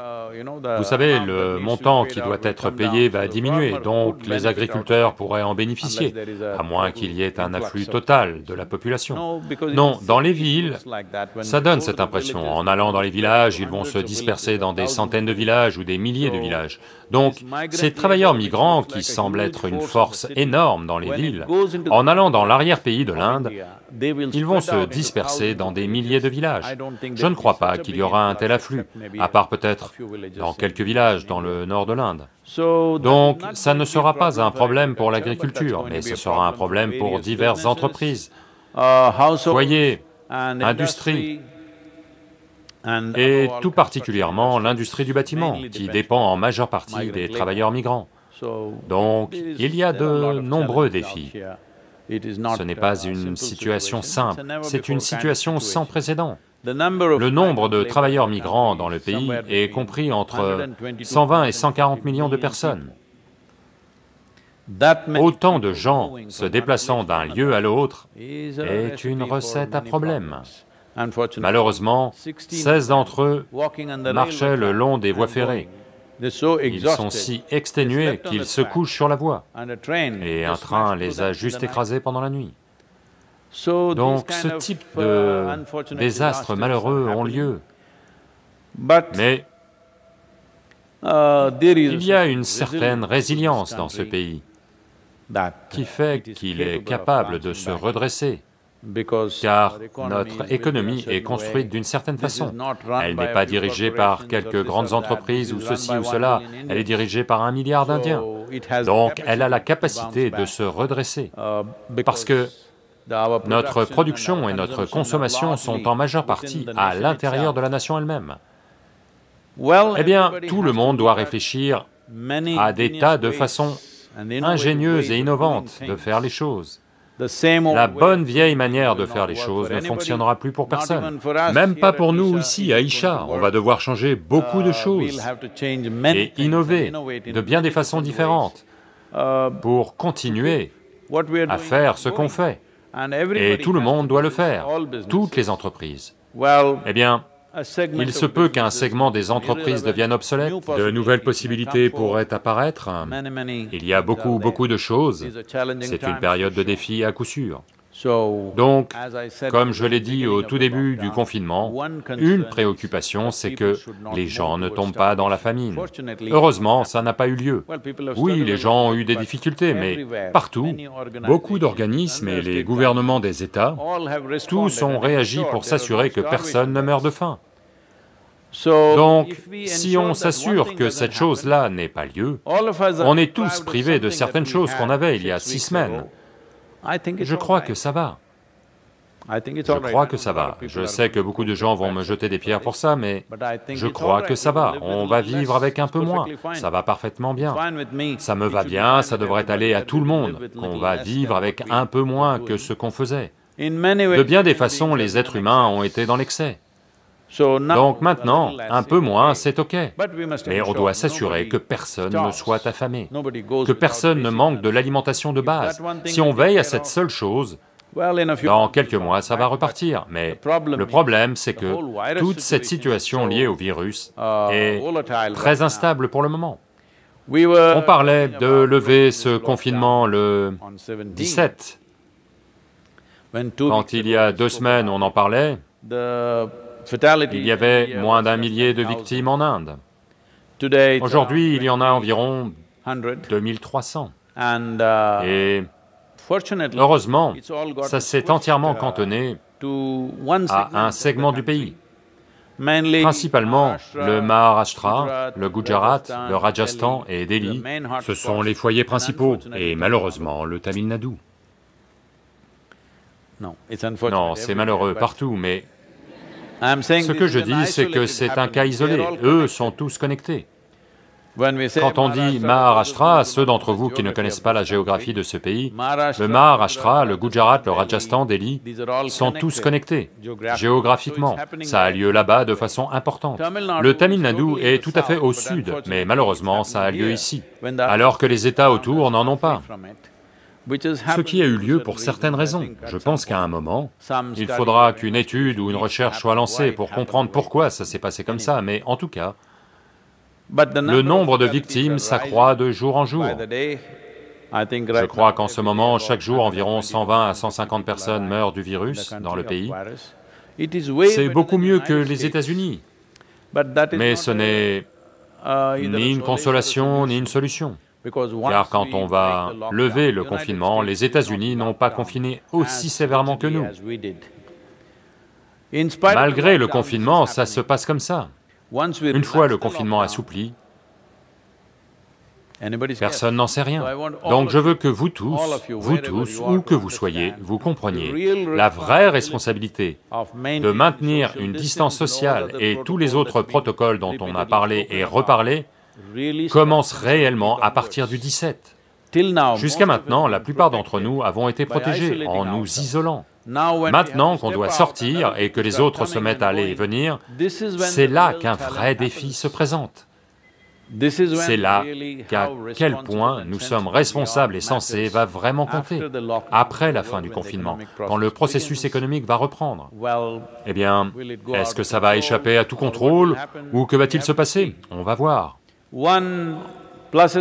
vous savez, le montant qui doit être payé va diminuer, donc les agriculteurs pourraient en bénéficier, à moins qu'il y ait un afflux total de la population. Non, dans les villes, ça donne cette impression. En allant dans les villages, ils vont se disperser dans des centaines de villages ou des milliers de villages. Donc, ces travailleurs migrants, qui semblent être une force énorme dans les villes, en allant dans l'arrière-pays de l'Inde, ils vont se disperser dans des milliers de villages. Je ne crois pas qu'il y aura un tel afflux, à part peut-être dans quelques villages dans le nord de l'Inde. Donc, ça ne sera pas un problème pour l'agriculture, mais ce sera un problème pour diverses entreprises, foyers, industries, et tout particulièrement l'industrie du bâtiment, qui dépend en majeure partie des travailleurs migrants. Donc, il y a de nombreux défis. Ce n'est pas une situation simple, c'est une situation sans précédent. Le nombre de travailleurs migrants dans le pays est compris entre 120 et 140 millions de personnes. Autant de gens se déplaçant d'un lieu à l'autre est une recette à problème. Malheureusement, 16 d'entre eux marchaient le long des voies ferrées. Ils sont si exténués qu'ils se couchent sur la voie, et un train les a juste écrasés pendant la nuit. Donc ce type de désastres malheureux ont lieu. Mais il y a une certaine résilience dans ce pays qui fait qu'il est capable de se redresser, car notre économie est construite d'une certaine façon. Elle n'est pas dirigée par quelques grandes entreprises ou ceci ou cela, elle est dirigée par 1 milliard d'Indiens. Donc elle a la capacité de se redresser, parce que notre production et notre consommation sont en majeure partie à l'intérieur de la nation elle-même. Eh bien, tout le monde doit réfléchir à des tas de façons ingénieuses et innovantes de faire les choses. La bonne vieille manière de faire les choses ne fonctionnera plus pour personne. Même pas pour nous ici, à Isha. On va devoir changer beaucoup de choses et innover de bien des façons différentes pour continuer à faire ce qu'on fait. Et tout le monde doit le faire, toutes les entreprises. Eh bien, il se peut qu'un segment des entreprises devienne obsolète, de nouvelles possibilités pourraient apparaître, il y a beaucoup de choses, c'est une période de défi à coup sûr. Donc, comme je l'ai dit au tout début du confinement, une préoccupation, c'est que les gens ne tombent pas dans la famine. Heureusement, ça n'a pas eu lieu. Oui, les gens ont eu des difficultés, mais partout, beaucoup d'organismes et les gouvernements des États, tous ont réagi pour s'assurer que personne ne meurt de faim. Donc, si on s'assure que cette chose-là n'ait pas lieu, on est tous privés de certaines choses qu'on avait il y a 6 semaines. Je crois que ça va. Je crois que ça va. Je sais que beaucoup de gens vont me jeter des pierres pour ça, mais je crois que ça va. On va vivre avec un peu moins. Ça va parfaitement bien. Ça me va bien, ça devrait aller à tout le monde, qu'on va vivre avec un peu moins que ce qu'on faisait. De bien des façons, les êtres humains ont été dans l'excès. Donc maintenant, un peu moins, c'est ok. Mais on doit s'assurer que personne ne soit affamé, que personne ne manque de l'alimentation de base. Si on veille à cette seule chose, dans quelques mois, ça va repartir. Mais le problème, c'est que toute cette situation liée au virus est très instable pour le moment. On parlait de lever ce confinement le 17. Quand il y a 2 semaines, on en parlait, il y avait moins d'1 millier de victimes en Inde. Aujourd'hui, il y en a environ 2300. Et heureusement, ça s'est entièrement cantonné à un segment du pays. Principalement le Maharashtra, le Gujarat, le Rajasthan et Delhi, ce sont les foyers principaux, et malheureusement le Tamil Nadu. Non, c'est malheureux partout, mais ce que je dis, c'est que c'est un cas isolé, eux sont tous connectés. Quand on dit Maharashtra, ceux d'entre vous qui ne connaissent pas la géographie de ce pays, le Maharashtra, le Gujarat, le Rajasthan, Delhi, sont tous connectés, géographiquement. Ça a lieu là-bas de façon importante. Le Tamil Nadu est tout à fait au sud, mais malheureusement ça a lieu ici, alors que les États autour n'en ont pas. Ce qui a eu lieu pour certaines raisons. Je pense qu'à un moment, il faudra qu'une étude ou une recherche soit lancée pour comprendre pourquoi ça s'est passé comme ça, mais en tout cas, le nombre de victimes s'accroît de jour en jour. Je crois qu'en ce moment, chaque jour, environ 120 à 150 personnes meurent du virus dans le pays. C'est beaucoup mieux que les États-Unis, mais ce n'est ni une consolation ni une solution. Car quand on va lever le confinement, les États-Unis n'ont pas confiné aussi sévèrement que nous. Malgré le confinement, ça se passe comme ça. Une fois le confinement assoupli, personne n'en sait rien. Donc je veux que vous tous, où que vous soyez, vous compreniez la vraie responsabilité de maintenir une distance sociale et tous les autres protocoles dont on a parlé et reparlé commence réellement à partir du 17. Jusqu'à maintenant, la plupart d'entre nous avons été protégés en nous isolant. Maintenant qu'on doit sortir et que les autres se mettent à aller et venir, c'est là qu'un vrai défi se présente. C'est là qu'à quel point nous sommes responsables et censés va vraiment compter, après la fin du confinement, quand le processus économique va reprendre. Eh bien, est-ce que ça va échapper à tout contrôle, ou que va-t-il se passer? On va voir.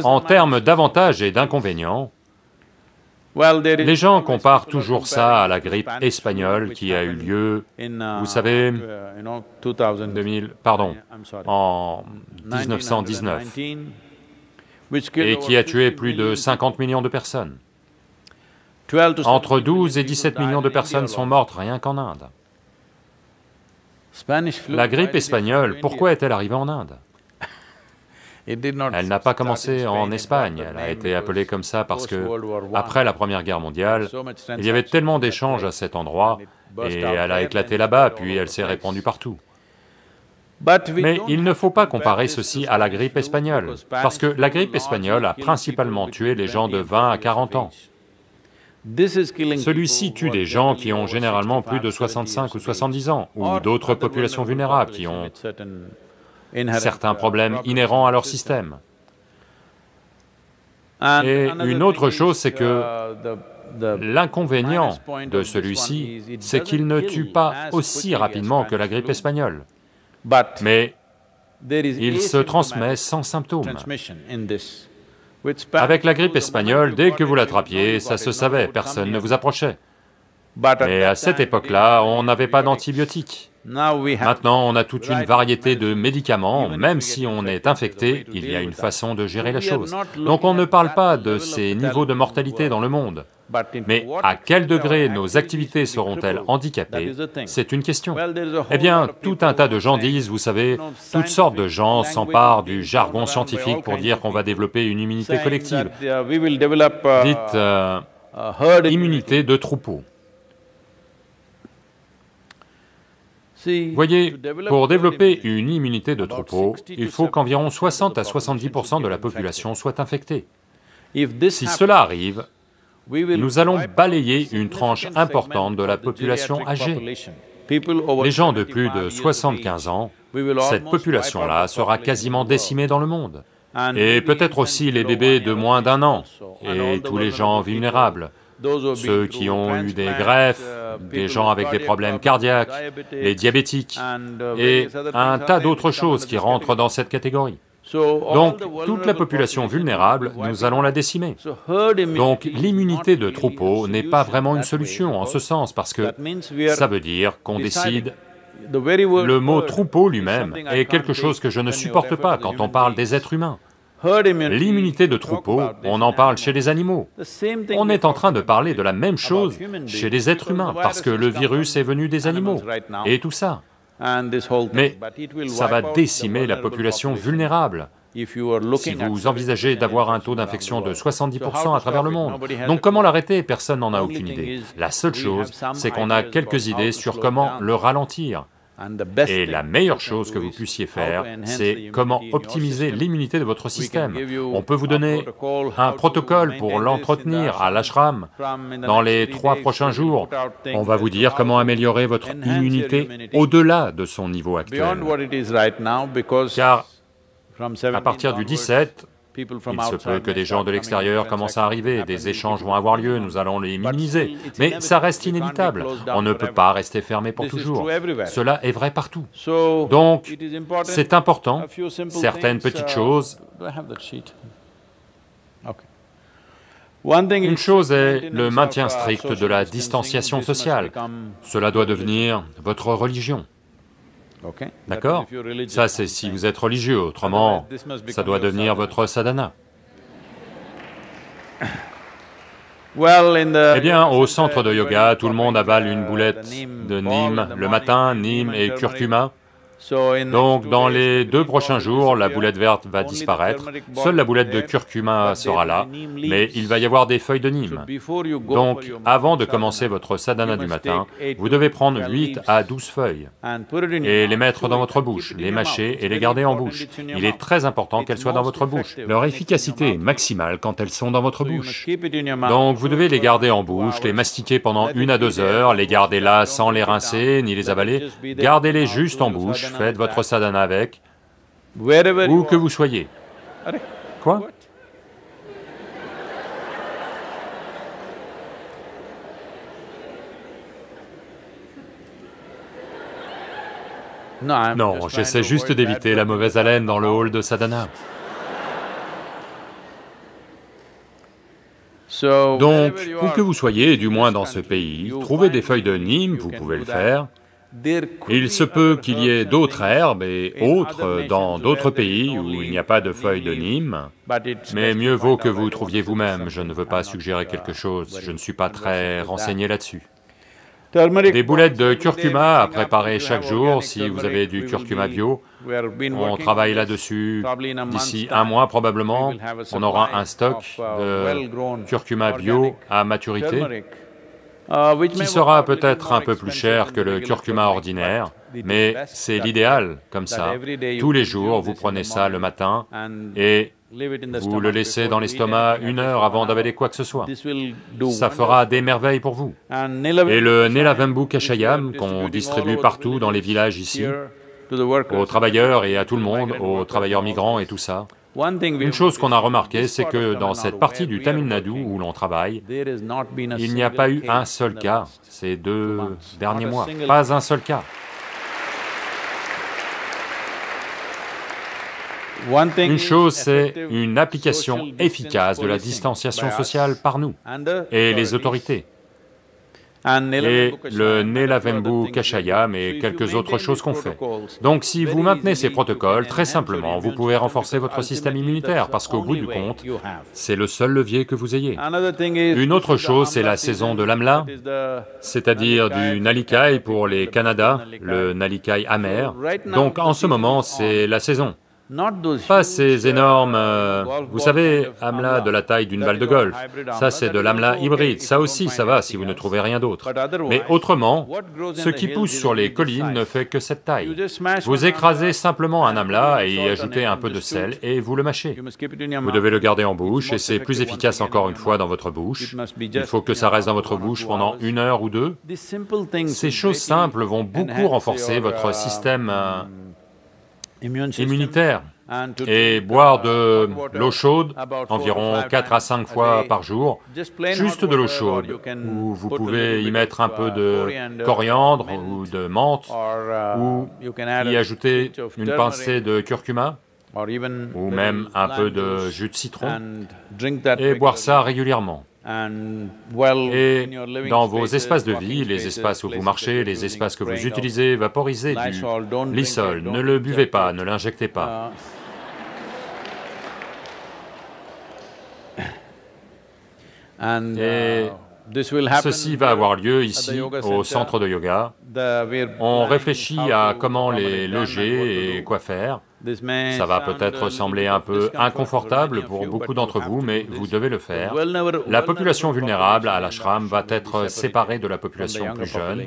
En termes d'avantages et d'inconvénients, les gens comparent toujours ça à la grippe espagnole qui a eu lieu, vous savez, en 1919, et qui a tué plus de 50 millions de personnes. Entre 12 et 17 millions de personnes sont mortes rien qu'en Inde. La grippe espagnole, pourquoi est-elle arrivée en Inde? Elle n'a pas commencé en Espagne, elle a été appelée comme ça parce que, après la Première Guerre mondiale, il y avait tellement d'échanges à cet endroit, et elle a éclaté là-bas, puis elle s'est répandue partout. Mais il ne faut pas comparer ceci à la grippe espagnole, parce que la grippe espagnole a principalement tué les gens de 20 à 40 ans. Celui-ci tue des gens qui ont généralement plus de 65 ou 70 ans, ou d'autres populations vulnérables qui ont certains problèmes inhérents à leur système. Et une autre chose, c'est que l'inconvénient de celui-ci, c'est qu'il ne tue pas aussi rapidement que la grippe espagnole, mais il se transmet sans symptômes. Avec la grippe espagnole, dès que vous l'attrapiez, ça se savait, personne ne vous approchait. Mais à cette époque-là, on n'avait pas d'antibiotiques. Maintenant, on a toute une variété de médicaments, même si on est infecté, il y a une façon de gérer la chose. Donc on ne parle pas de ces niveaux de mortalité dans le monde, mais à quel degré nos activités seront-elles handicapées, c'est une question. Eh bien, tout un tas de gens disent, vous savez, toutes sortes de gens s'emparent du jargon scientifique pour dire qu'on va développer une immunité collective. Dites immunité de troupeau. Voyez, pour développer une immunité de troupeau, il faut qu'environ 60 à 70% de la population soit infectée. Si cela arrive, nous allons balayer une tranche importante de la population âgée. Les gens de plus de 75 ans, cette population-là sera quasiment décimée dans le monde. Et peut-être aussi les bébés de moins d'1 an, et tous les gens vulnérables. Ceux qui ont eu des greffes, des gens avec des problèmes cardiaques, les diabétiques, et un tas d'autres choses qui rentrent dans cette catégorie. Donc, toute la population vulnérable, nous allons la décimer. Donc, l'immunité de troupeau n'est pas vraiment une solution en ce sens, parce que ça veut dire qu'on décide... Le mot troupeau lui-même est quelque chose que je ne supporte pas quand on parle des êtres humains. L'immunité de troupeau, on en parle chez les animaux. On est en train de parler de la même chose chez les êtres humains, parce que le virus est venu des animaux, et tout ça. Mais ça va décimer la population vulnérable, si vous envisagez d'avoir un taux d'infection de 70% à travers le monde. Donc comment l'arrêter? Personne n'en a aucune idée. La seule chose, c'est qu'on a quelques idées sur comment le ralentir. Et la meilleure chose que vous puissiez faire, c'est comment optimiser l'immunité de votre système. On peut vous donner un protocole pour l'entretenir à l'ashram. Dans les 3 prochains jours, on va vous dire comment améliorer votre immunité au-delà de son niveau actuel. Car à partir du 17, il se peut que des gens de l'extérieur commencent à arriver, des échanges vont avoir lieu, nous allons les minimiser. Mais ça reste inévitable, on ne peut pas rester fermé pour toujours. Cela est vrai partout. Donc, c'est important, certaines petites choses. Une chose est le maintien strict de la distanciation sociale. Cela doit devenir votre religion. D'accord? Ça c'est si vous êtes religieux, autrement, ça doit devenir votre sadhana. Eh bien, au centre de yoga, tout le monde avale une boulette de neem le matin, neem et curcuma. Donc, dans les 2 prochains jours, la boulette verte va disparaître, seule la boulette de curcuma sera là, mais il va y avoir des feuilles de neem. Donc, avant de commencer votre sadhana du matin, vous devez prendre 8 à 12 feuilles et les mettre dans votre bouche, les mâcher et les garder en bouche. Il est très important qu'elles soient dans votre bouche. Leur efficacité est maximale quand elles sont dans votre bouche. Donc, vous devez les garder en bouche, les mastiquer pendant 1 à 2 heures, les garder là sans les rincer ni les avaler, gardez-les juste en bouche. Faites votre sadhana avec, où que vous soyez. Quoi? Non, j'essaie juste d'éviter la mauvaise haleine dans le hall de sadhana. Donc, où que vous soyez, du moins dans ce pays, trouvez des feuilles de neem, vous pouvez le faire. Il se peut qu'il y ait d'autres herbes et autres dans d'autres pays où il n'y a pas de feuilles de neem, mais mieux vaut que vous trouviez vous-même, je ne veux pas suggérer quelque chose, je ne suis pas très renseigné là-dessus. Des boulettes de curcuma à préparer chaque jour, si vous avez du curcuma bio, on travaille là-dessus, d'ici 1 mois probablement, on aura un stock de curcuma bio à maturité, qui sera peut-être un peu plus cher que le curcuma ordinaire, mais c'est l'idéal, comme ça. Tous les jours, vous prenez ça le matin et Vous le laissez dans l'estomac 1 heure avant d'avaler quoi que ce soit. Ça fera des merveilles pour vous. Et le Nelavembu Kashayam qu'on distribue partout dans les villages ici, aux travailleurs et à tout le monde, aux travailleurs migrants et tout ça, une chose qu'on a remarqué, c'est que dans cette partie du Tamil Nadu où l'on travaille, il n'y a pas eu un seul cas ces 2 derniers mois, pas un seul cas. Une chose, c'est une application efficace de la distanciation sociale par nous et les autorités. Et le Nelavembu Kashayam et quelques autres choses qu'on fait. Donc si vous maintenez ces protocoles, très simplement, vous pouvez renforcer votre système immunitaire, parce qu'au bout du compte, c'est le seul levier que vous ayez. Une autre chose, c'est la saison de l'amla, c'est-à-dire du nalikai pour les Kannada, le nalikai amer. Donc en ce moment, c'est la saison. Pas ces énormes, vous savez, amla de la taille d'une balle de golf, ça c'est de l'amla hybride, ça aussi ça va si vous ne trouvez rien d'autre. Mais autrement, ce qui pousse sur les collines ne fait que cette taille. Vous écrasez simplement un amla et y ajoutez un peu de sel et vous le mâchez. Vous devez le garder en bouche et c'est plus efficace encore une fois dans votre bouche. Il faut que ça reste dans votre bouche pendant 1 heure ou 2. Ces choses simples vont beaucoup renforcer votre système immunitaire. Et boire de l'eau chaude, environ 4 à 5 fois par jour, juste de l'eau chaude, où vous pouvez y mettre un peu de coriandre ou de menthe, ou y ajouter une pincée de curcuma, ou même un peu de jus de citron, et boire ça régulièrement. Et dans vos espaces de vie, les espaces où vous marchez, les espaces que vous utilisez, vaporisez du Lysol, ne le buvez pas, ne l'injectez pas. Et ceci va avoir lieu ici, au centre de yoga. On réfléchit à comment les loger et quoi faire. Ça va peut-être sembler un peu inconfortable pour beaucoup d'entre vous, mais vous devez le faire. La population vulnérable à l'ashram va être séparée de la population plus jeune.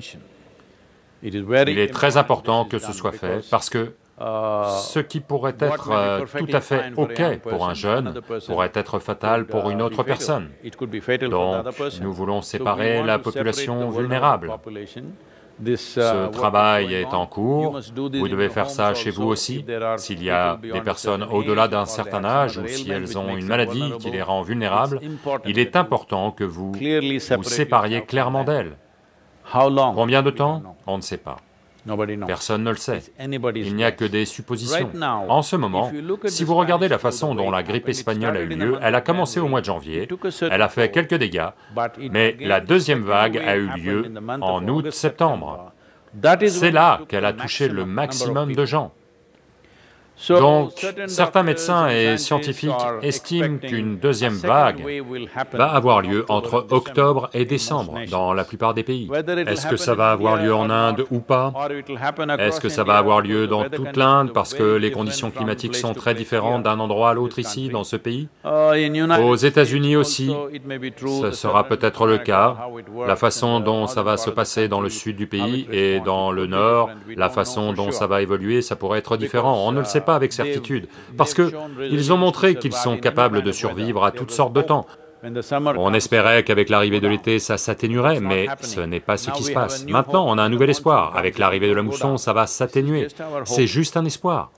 Il est très important que ce soit fait, parce que ce qui pourrait être tout à fait OK pour un jeune pourrait être fatal pour une autre personne. Donc, nous voulons séparer la population vulnérable. Ce travail est en cours, vous devez faire ça chez vous aussi. S'il y a des personnes au-delà d'un certain âge ou si elles ont une maladie qui les rend vulnérables, il est important que vous vous sépariez clairement d'elles. Combien de temps? On ne sait pas. Personne ne le sait. Il n'y a que des suppositions. En ce moment, si vous regardez la façon dont la grippe espagnole a eu lieu, elle a commencé au mois de janvier, elle a fait quelques dégâts, mais la deuxième vague a eu lieu en août-septembre. C'est là qu'elle a touché le maximum de gens. Donc, certains médecins et scientifiques estiment qu'une deuxième vague va avoir lieu entre octobre et décembre dans la plupart des pays. Est-ce que ça va avoir lieu en Inde ou pas? Est-ce que ça va avoir lieu dans toute l'Inde parce que les conditions climatiques sont très différentes d'un endroit à l'autre ici, dans ce pays? Aux États-Unis aussi, ce sera peut-être le cas. La façon dont ça va se passer dans le sud du pays et dans le nord, la façon dont ça va évoluer, ça pourrait être différent. On ne le sait pas avec certitude, parce qu'ils ont montré qu'ils sont capables de survivre à toutes sortes de temps. On espérait qu'avec l'arrivée de l'été, ça s'atténuerait, mais ce n'est pas ce qui se passe. Maintenant, on a un nouvel espoir. Avec l'arrivée de la mousson, ça va s'atténuer. C'est juste un espoir.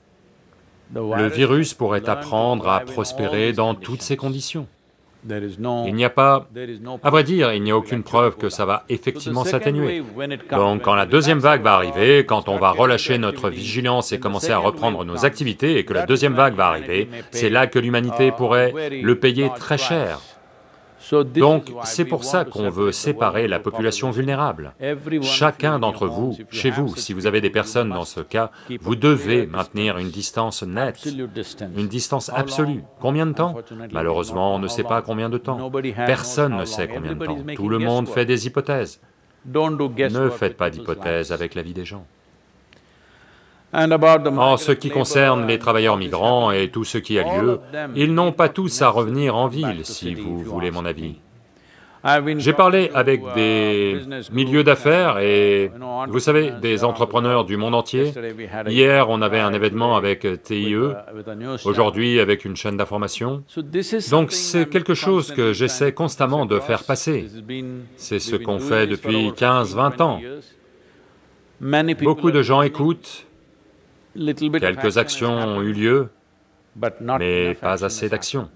Le virus pourrait apprendre à prospérer dans toutes ces conditions. Il n'y a pas... À vrai dire, il n'y a aucune preuve que ça va effectivement s'atténuer. Donc quand la deuxième vague va arriver, quand on va relâcher notre vigilance et commencer à reprendre nos activités et que la deuxième vague va arriver, c'est là que l'humanité pourrait le payer très cher. Donc c'est pour ça qu'on veut séparer la population vulnérable. Chacun d'entre vous, chez vous, si vous avez des personnes dans ce cas, vous devez maintenir une distance nette, une distance absolue. Combien de temps? Malheureusement, on ne sait pas combien de temps. Personne ne sait combien de temps. Tout le monde fait des hypothèses. Ne faites pas d'hypothèses avec la vie des gens. En ce qui concerne les travailleurs migrants et tout ce qui a lieu, ils n'ont pas tous à revenir en ville, si vous voulez mon avis. J'ai parlé avec des milieux d'affaires et, vous savez, des entrepreneurs du monde entier. Hier, on avait un événement avec TIE, aujourd'hui avec une chaîne d'information. Donc c'est quelque chose que j'essaie constamment de faire passer. C'est ce qu'on fait depuis 15-20 ans. Beaucoup de gens écoutent, quelques actions ont eu lieu, mais pas assez d'actions.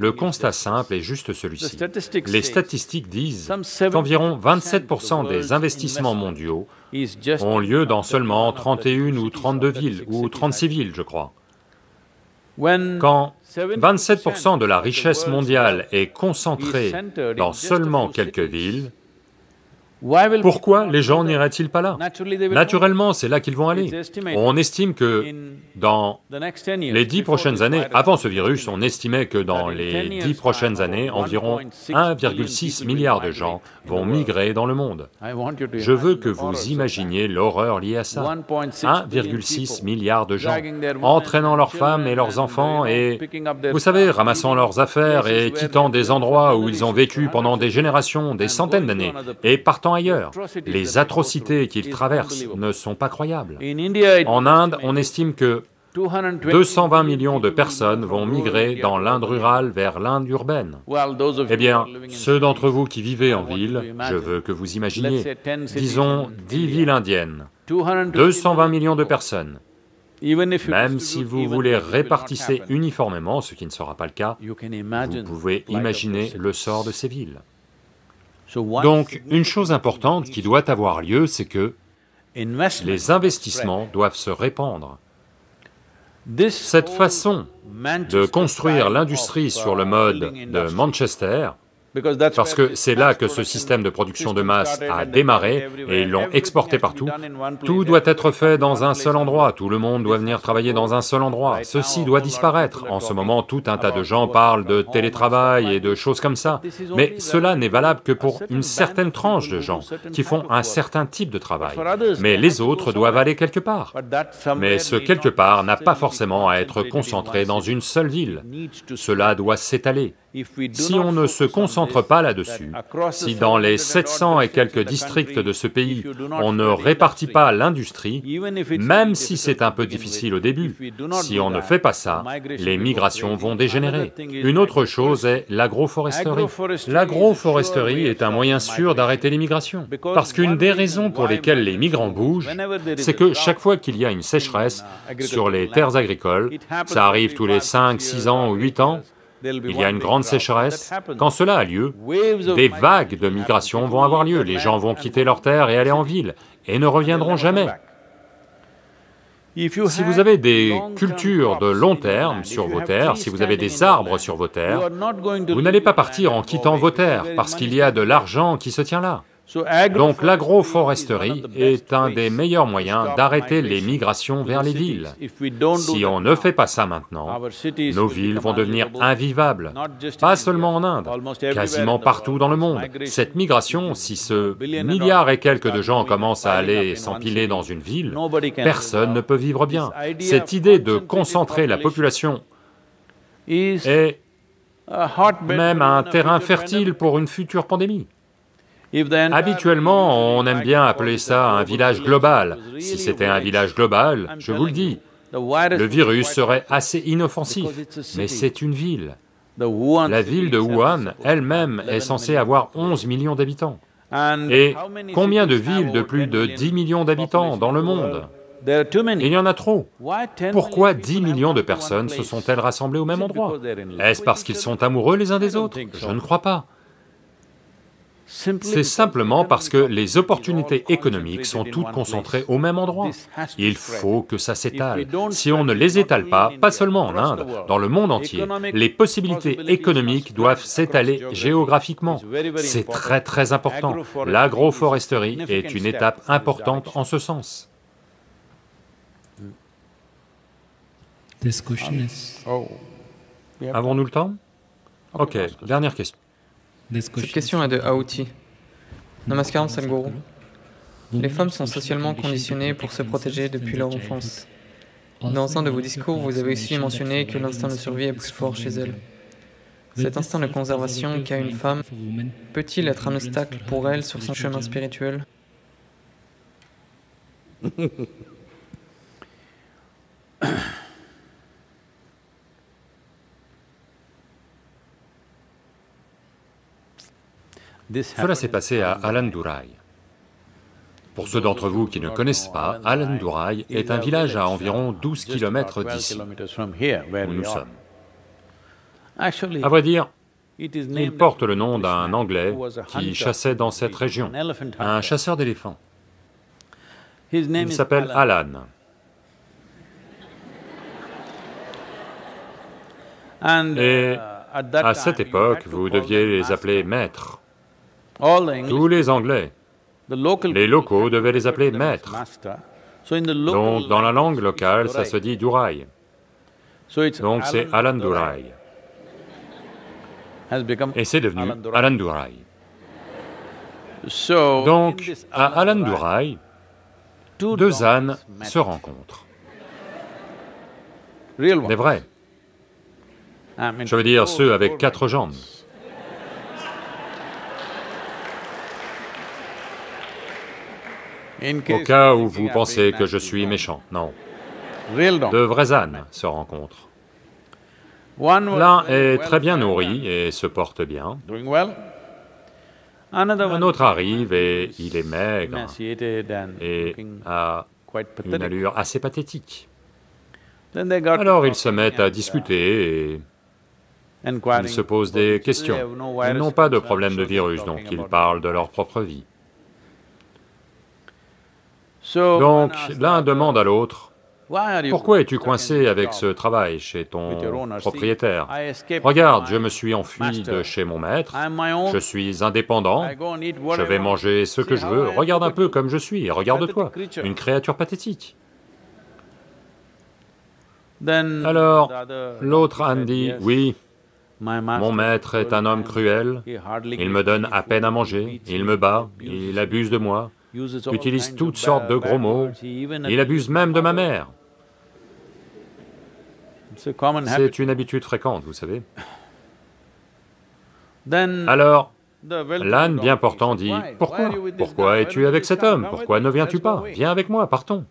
Le constat simple est juste celui-ci. Les statistiques disent qu'environ 27% des investissements mondiaux ont lieu dans seulement 31 ou 32 villes, ou 36 villes, je crois. Quand 27% de la richesse mondiale est concentrée dans seulement quelques villes, pourquoi les gens n'iraient-ils pas là? Naturellement, c'est là qu'ils vont aller. On estime que dans les 10 prochaines années, avant ce virus, on estimait que dans les 10 prochaines années, environ 1,6 milliard de gens vont migrer dans le monde. Je veux que vous imaginiez l'horreur liée à ça. 1,6 milliard de gens, entraînant leurs femmes et leurs enfants et, vous savez, ramassant leurs affaires et quittant des endroits où ils ont vécu pendant des générations, des centaines d'années, et partant ailleurs. Les atrocités qu'ils traversent ne sont pas croyables. En Inde, on estime que 220 millions de personnes vont migrer dans l'Inde rurale vers l'Inde urbaine. Eh bien, ceux d'entre vous qui vivez en ville, je veux que vous imaginiez, disons 10 villes indiennes, 220 millions de personnes. Même si vous les répartissez uniformément, ce qui ne sera pas le cas, vous pouvez imaginer le sort de ces villes. Donc, une chose importante qui doit avoir lieu, c'est que les investissements doivent se répandre. Cette façon de construire l'industrie sur le mode de Manchester, parce que c'est là que ce système de production de masse a démarré et ils l'ont exporté partout. Tout doit être fait dans un seul endroit, tout le monde doit venir travailler dans un seul endroit. Ceci doit disparaître. En ce moment, tout un tas de gens parlent de télétravail et de choses comme ça, mais cela n'est valable que pour une certaine tranche de gens qui font un certain type de travail. Mais les autres doivent aller quelque part. Mais ce quelque part n'a pas forcément à être concentré dans une seule ville. Cela doit s'étaler. Si on ne se concentre pas là-dessus, si dans les 700 et quelques districts de ce pays, on ne répartit pas l'industrie, même si c'est un peu difficile au début, si on ne fait pas ça, les migrations vont dégénérer. Une autre chose est l'agroforesterie. L'agroforesterie est un moyen sûr d'arrêter les migrations, parce qu'une des raisons pour lesquelles les migrants bougent, c'est que chaque fois qu'il y a une sécheresse sur les terres agricoles, ça arrive tous les 5, 6 ans ou 8 ans, il y a une grande sécheresse. Quand cela a lieu, des vagues de migration vont avoir lieu. Les gens vont quitter leurs terres et aller en ville, et ne reviendront jamais. Si vous avez des cultures de long terme sur vos terres, si vous avez des arbres sur vos terres, vous n'allez pas partir en quittant vos terres, parce qu'il y a de l'argent qui se tient là. Donc l'agroforesterie est un des meilleurs moyens d'arrêter les migrations vers les villes. Si on ne fait pas ça maintenant, nos villes vont devenir invivables, pas seulement en Inde, quasiment partout dans le monde. Cette migration, si ce milliard et quelques de gens commencent à aller s'empiler dans une ville, personne ne peut vivre bien. Cette idée de concentrer la population est même un terrain fertile pour une future pandémie. Habituellement, on aime bien appeler ça un village global. Si c'était un village global, je vous le dis, le virus serait assez inoffensif, mais c'est une ville. La ville de Wuhan elle-même est censée avoir 11 millions d'habitants. Et combien de villes de plus de 10 millions d'habitants dans le monde? Il y en a trop. Pourquoi 10 millions de personnes se sont-elles rassemblées au même endroit? Est-ce parce qu'ils sont amoureux les uns des autres? Je ne crois pas. C'est simplement parce que les opportunités économiques sont toutes concentrées au même endroit. Il faut que ça s'étale. Si on ne les étale pas, pas seulement en Inde, dans le monde entier, les possibilités économiques doivent s'étaler géographiquement. C'est très très important. L'agroforesterie est une étape importante en ce sens. Avons-nous le temps? Ok, dernière question. Cette question est de Aouti. Namaskaram Sadhguru. Les femmes sont socialement conditionnées pour se protéger depuis leur enfance. Dans un de vos discours, vous avez aussi mentionné que l'instinct de survie est plus fort chez elles. Cet instinct de conservation qu'a une femme peut-il être un obstacle pour elle sur son chemin spirituel? Cela s'est passé à Alandurai. Pour ceux d'entre vous qui ne connaissent pas, Alandurai est un village à environ 12 km d'ici, où nous sommes. À vrai dire, il porte le nom d'un Anglais qui chassait dans cette région, un chasseur d'éléphants. Il s'appelle Alan. Et à cette époque, vous deviez les appeler maîtres. Tous les Anglais, les locaux devaient les appeler maîtres. Donc dans la langue locale, ça se dit Durai. Donc c'est Alandurai. Et c'est devenu Alandurai. Donc à Alandurai, deux ânes se rencontrent. Des vrais. Je veux dire ceux avec 4 jambes. Au cas où vous pensez que je suis méchant, non. De vrais ânes se rencontrent. L'un est très bien nourri et se porte bien. Un autre arrive et il est maigre et a une allure assez pathétique. Alors ils se mettent à discuter et ils se posent des questions. Ils n'ont pas de problème de virus, donc ils parlent de leur propre vie. Donc l'un demande à l'autre, « Pourquoi es-tu coincé avec ce travail chez ton propriétaire? Regarde, je me suis enfui de chez mon maître, je suis indépendant, je vais manger ce que je veux, regarde un peu comme je suis, regarde-toi, une créature pathétique. » Alors l'autre âne dit, « Oui, mon maître est un homme cruel, il me donne à peine à manger, il me bat, il abuse de moi, utilise toutes sortes de gros mots, il abuse même de ma mère. » C'est une habitude fréquente, vous savez. Alors, l'âne bien portant dit, « Pourquoi? Pourquoi es-tu avec cet homme? Pourquoi ne viens-tu pas? Viens avec moi, partons. »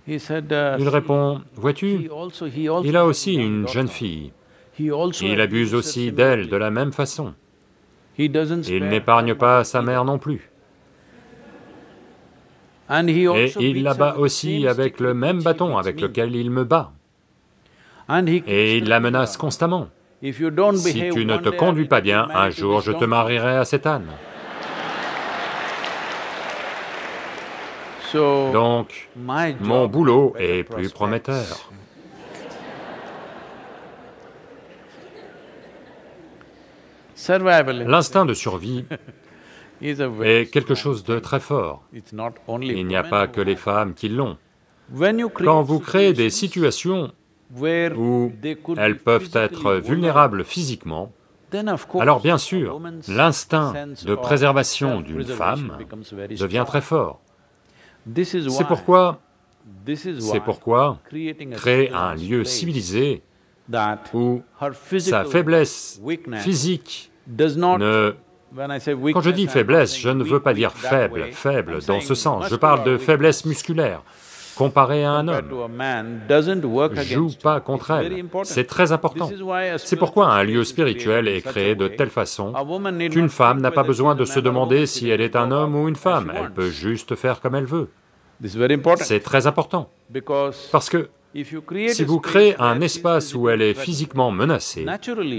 Il répond, « Vois-tu, il a aussi une jeune fille, il abuse aussi d'elle de la même façon. Il n'épargne pas sa mère non plus. Et il la bat aussi avec le même bâton avec lequel il me bat. Et il la menace constamment. Si tu ne te conduis pas bien, un jour je te marierai à cet âne. » Donc, mon boulot est plus prometteur. L'instinct de survie est quelque chose de très fort. Il n'y a pas que les femmes qui l'ont. Quand vous créez des situations où elles peuvent être vulnérables physiquement, alors bien sûr, l'instinct de préservation d'une femme devient très fort. C'est pourquoi créer un lieu civilisé où sa faiblesse physique ne... Quand je dis faiblesse, je ne veux pas dire faible dans ce sens, je parle de faiblesse musculaire. Comparée à un homme, joue pas contre elle, c'est très important. C'est pourquoi un lieu spirituel est créé de telle façon qu'une femme n'a pas besoin de se demander si elle est un homme ou une femme, elle peut juste faire comme elle veut. C'est très important, parce que si vous créez un espace où elle est physiquement menacée,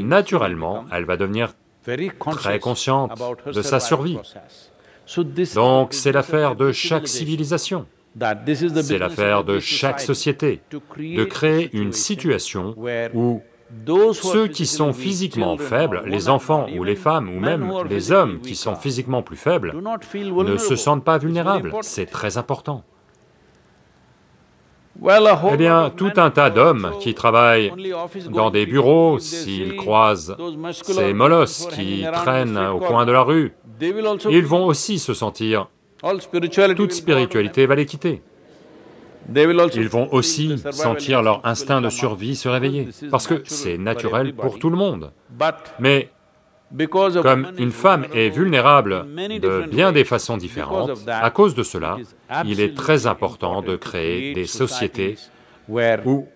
naturellement, elle va devenir très consciente de sa survie. Donc c'est l'affaire de chaque civilisation. C'est l'affaire de chaque société, de créer une situation où ceux qui sont physiquement faibles, les enfants ou les femmes, ou même les hommes qui sont physiquement plus faibles, ne se sentent pas vulnérables, c'est très important. Eh bien, tout un tas d'hommes qui travaillent dans des bureaux, s'ils croisent ces molosses qui traînent au coin de la rue, ils vont aussi se sentir... Toute spiritualité va les quitter. ils vont aussi sentir leur instinct de survie se réveiller, parce que c'est naturel pour tout le monde. Mais comme une femme est vulnérable de bien des façons différentes, à cause de cela, il est très important de créer des sociétés où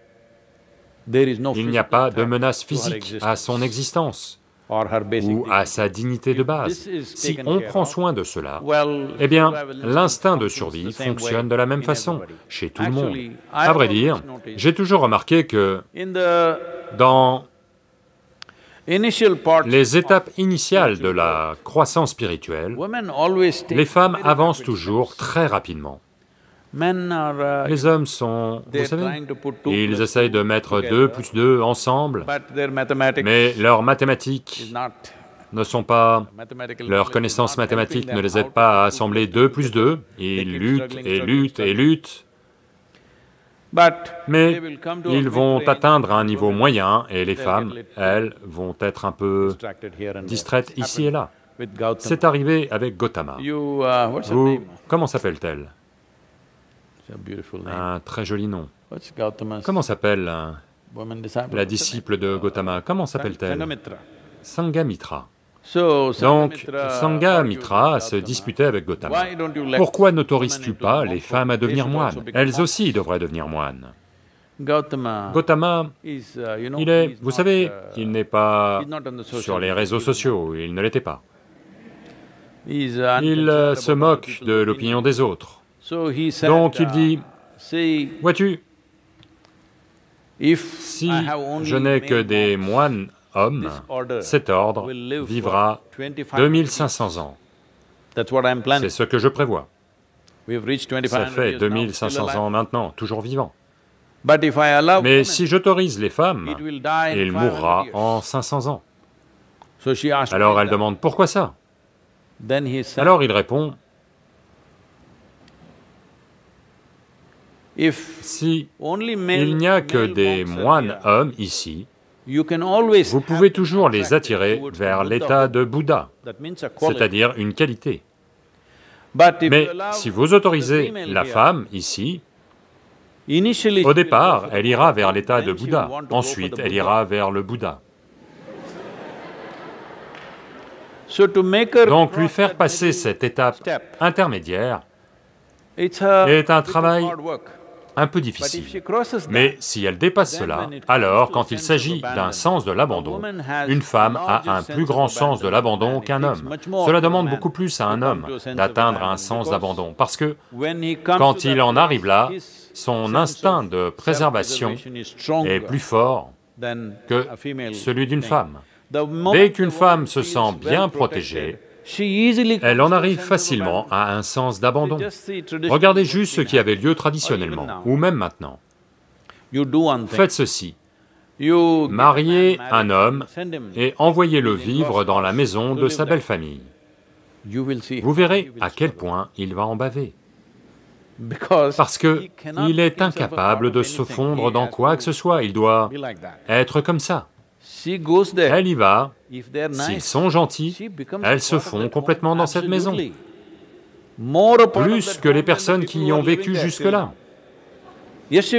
il n'y a pas de menace physique à son existence ou à sa dignité de base. Si on prend soin de cela, eh bien, l'instinct de survie fonctionne de la même façon chez tout le monde. À vrai dire, j'ai toujours remarqué que dans les étapes initiales de la croissance spirituelle, les femmes avancent toujours très rapidement. Les hommes sont, vous savez, ils essayent de mettre 2 plus 2 ensemble, mais leurs mathématiques ne sont pas... leurs connaissances mathématiques ne les aident pas à assembler 2 plus 2, ils luttent et luttent et luttent, mais ils vont atteindre un niveau moyen et les femmes, elles, vont être un peu distraites ici et là. C'est arrivé avec Gautama. Vous, comment s'appelle-t-elle? Un très joli nom. Comment s'appelle la disciple de Gautama? Comment s'appelle-t-elle? Sangamitra. Donc, Sangamitra se disputait avec Gautama. Pourquoi n'autorises-tu pas les femmes à devenir moines? Elles aussi devraient devenir moines. Gautama, il est, vous savez, il n'est pas sur les réseaux sociaux, il ne l'était pas. Il se moque de l'opinion des autres. Donc il dit, vois-tu, si je n'ai que des moines hommes, cet ordre vivra 2500 ans. C'est ce que je prévois. Ça fait 2500 ans maintenant, toujours vivant. Mais si j'autorise les femmes, il mourra en 500 ans. Alors elle demande, pourquoi ça? Alors il répond, si il n'y a que des moines hommes ici, vous pouvez toujours les attirer vers l'état de Bouddha, c'est-à-dire une qualité. Mais si vous autorisez la femme ici, au départ, elle ira vers l'état de Bouddha, ensuite elle ira vers le Bouddha. Donc lui faire passer cette étape intermédiaire est un travail un peu difficile. Mais si elle dépasse cela, alors quand il s'agit d'un sens de l'abandon, une femme a un plus grand sens de l'abandon qu'un homme. Cela demande beaucoup plus à un homme d'atteindre un sens d'abandon, parce que quand il en arrive là, son instinct de préservation est plus fort que celui d'une femme. Dès qu'une femme se sent bien protégée, elle en arrive facilement à un sens d'abandon. Regardez juste ce qui avait lieu traditionnellement, ou même maintenant. Faites ceci, mariez un homme et envoyez-le vivre dans la maison de sa belle famille. Vous verrez à quel point il va en baver. Parce qu'il est incapable de se fondre dans quoi que ce soit, il doit être comme ça. Elle y va, s'ils sont gentils, elles se font complètement dans cette maison, plus que les personnes qui y ont vécu jusque-là.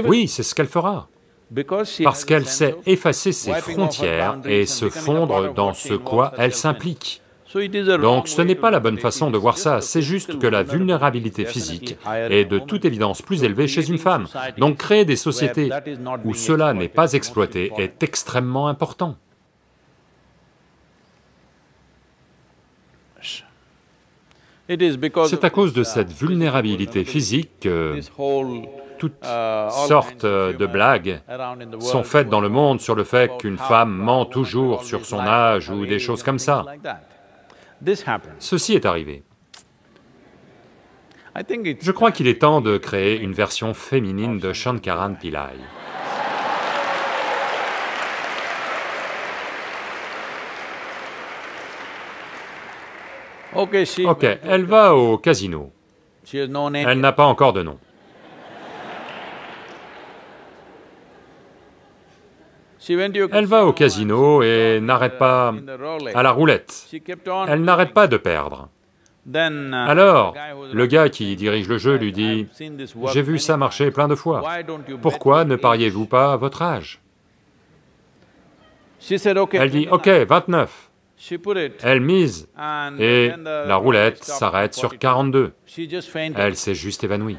Oui, c'est ce qu'elle fera, parce qu'elle sait effacer ses frontières et se fondre dans ce quoi elle s'implique. Donc ce n'est pas la bonne façon de voir ça, c'est juste que la vulnérabilité physique est de toute évidence plus élevée chez une femme. Donc créer des sociétés où cela n'est pas exploité est extrêmement important. C'est à cause de cette vulnérabilité physique que toutes sortes de blagues sont faites dans le monde sur le fait qu'une femme ment toujours sur son âge ou des choses comme ça. Ceci est arrivé. Je crois qu'il est temps de créer une version féminine de Shankaran Pillai. Ok, elle va au casino. Elle n'a pas encore de nom. Elle va au casino et n'arrête pas à la roulette. Elle n'arrête pas de perdre. Alors, le gars qui dirige le jeu lui dit, « J'ai vu ça marcher plein de fois, pourquoi ne pariez-vous pas à votre âge ?» Elle dit, « Ok, 29. » Elle mise, et la roulette s'arrête sur 42. Elle s'est juste évanouie.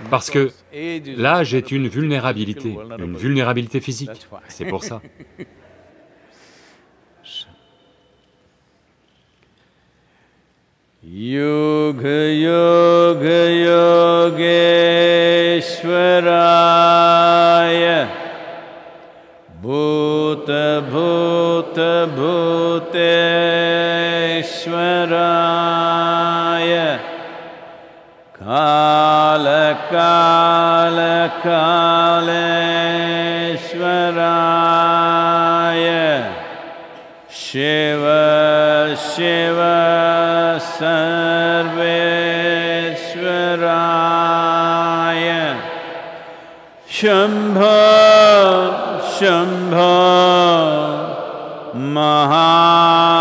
Parce que l'âge est une vulnérabilité physique, c'est pour ça. Yoga Yoga Yogeshwaraya Bhuta Bhuta Bhuteshwaraya Kala Kala Kaleshwaraya Shiva Shiva Sarveshwaraya Shambho, Shambho, Maha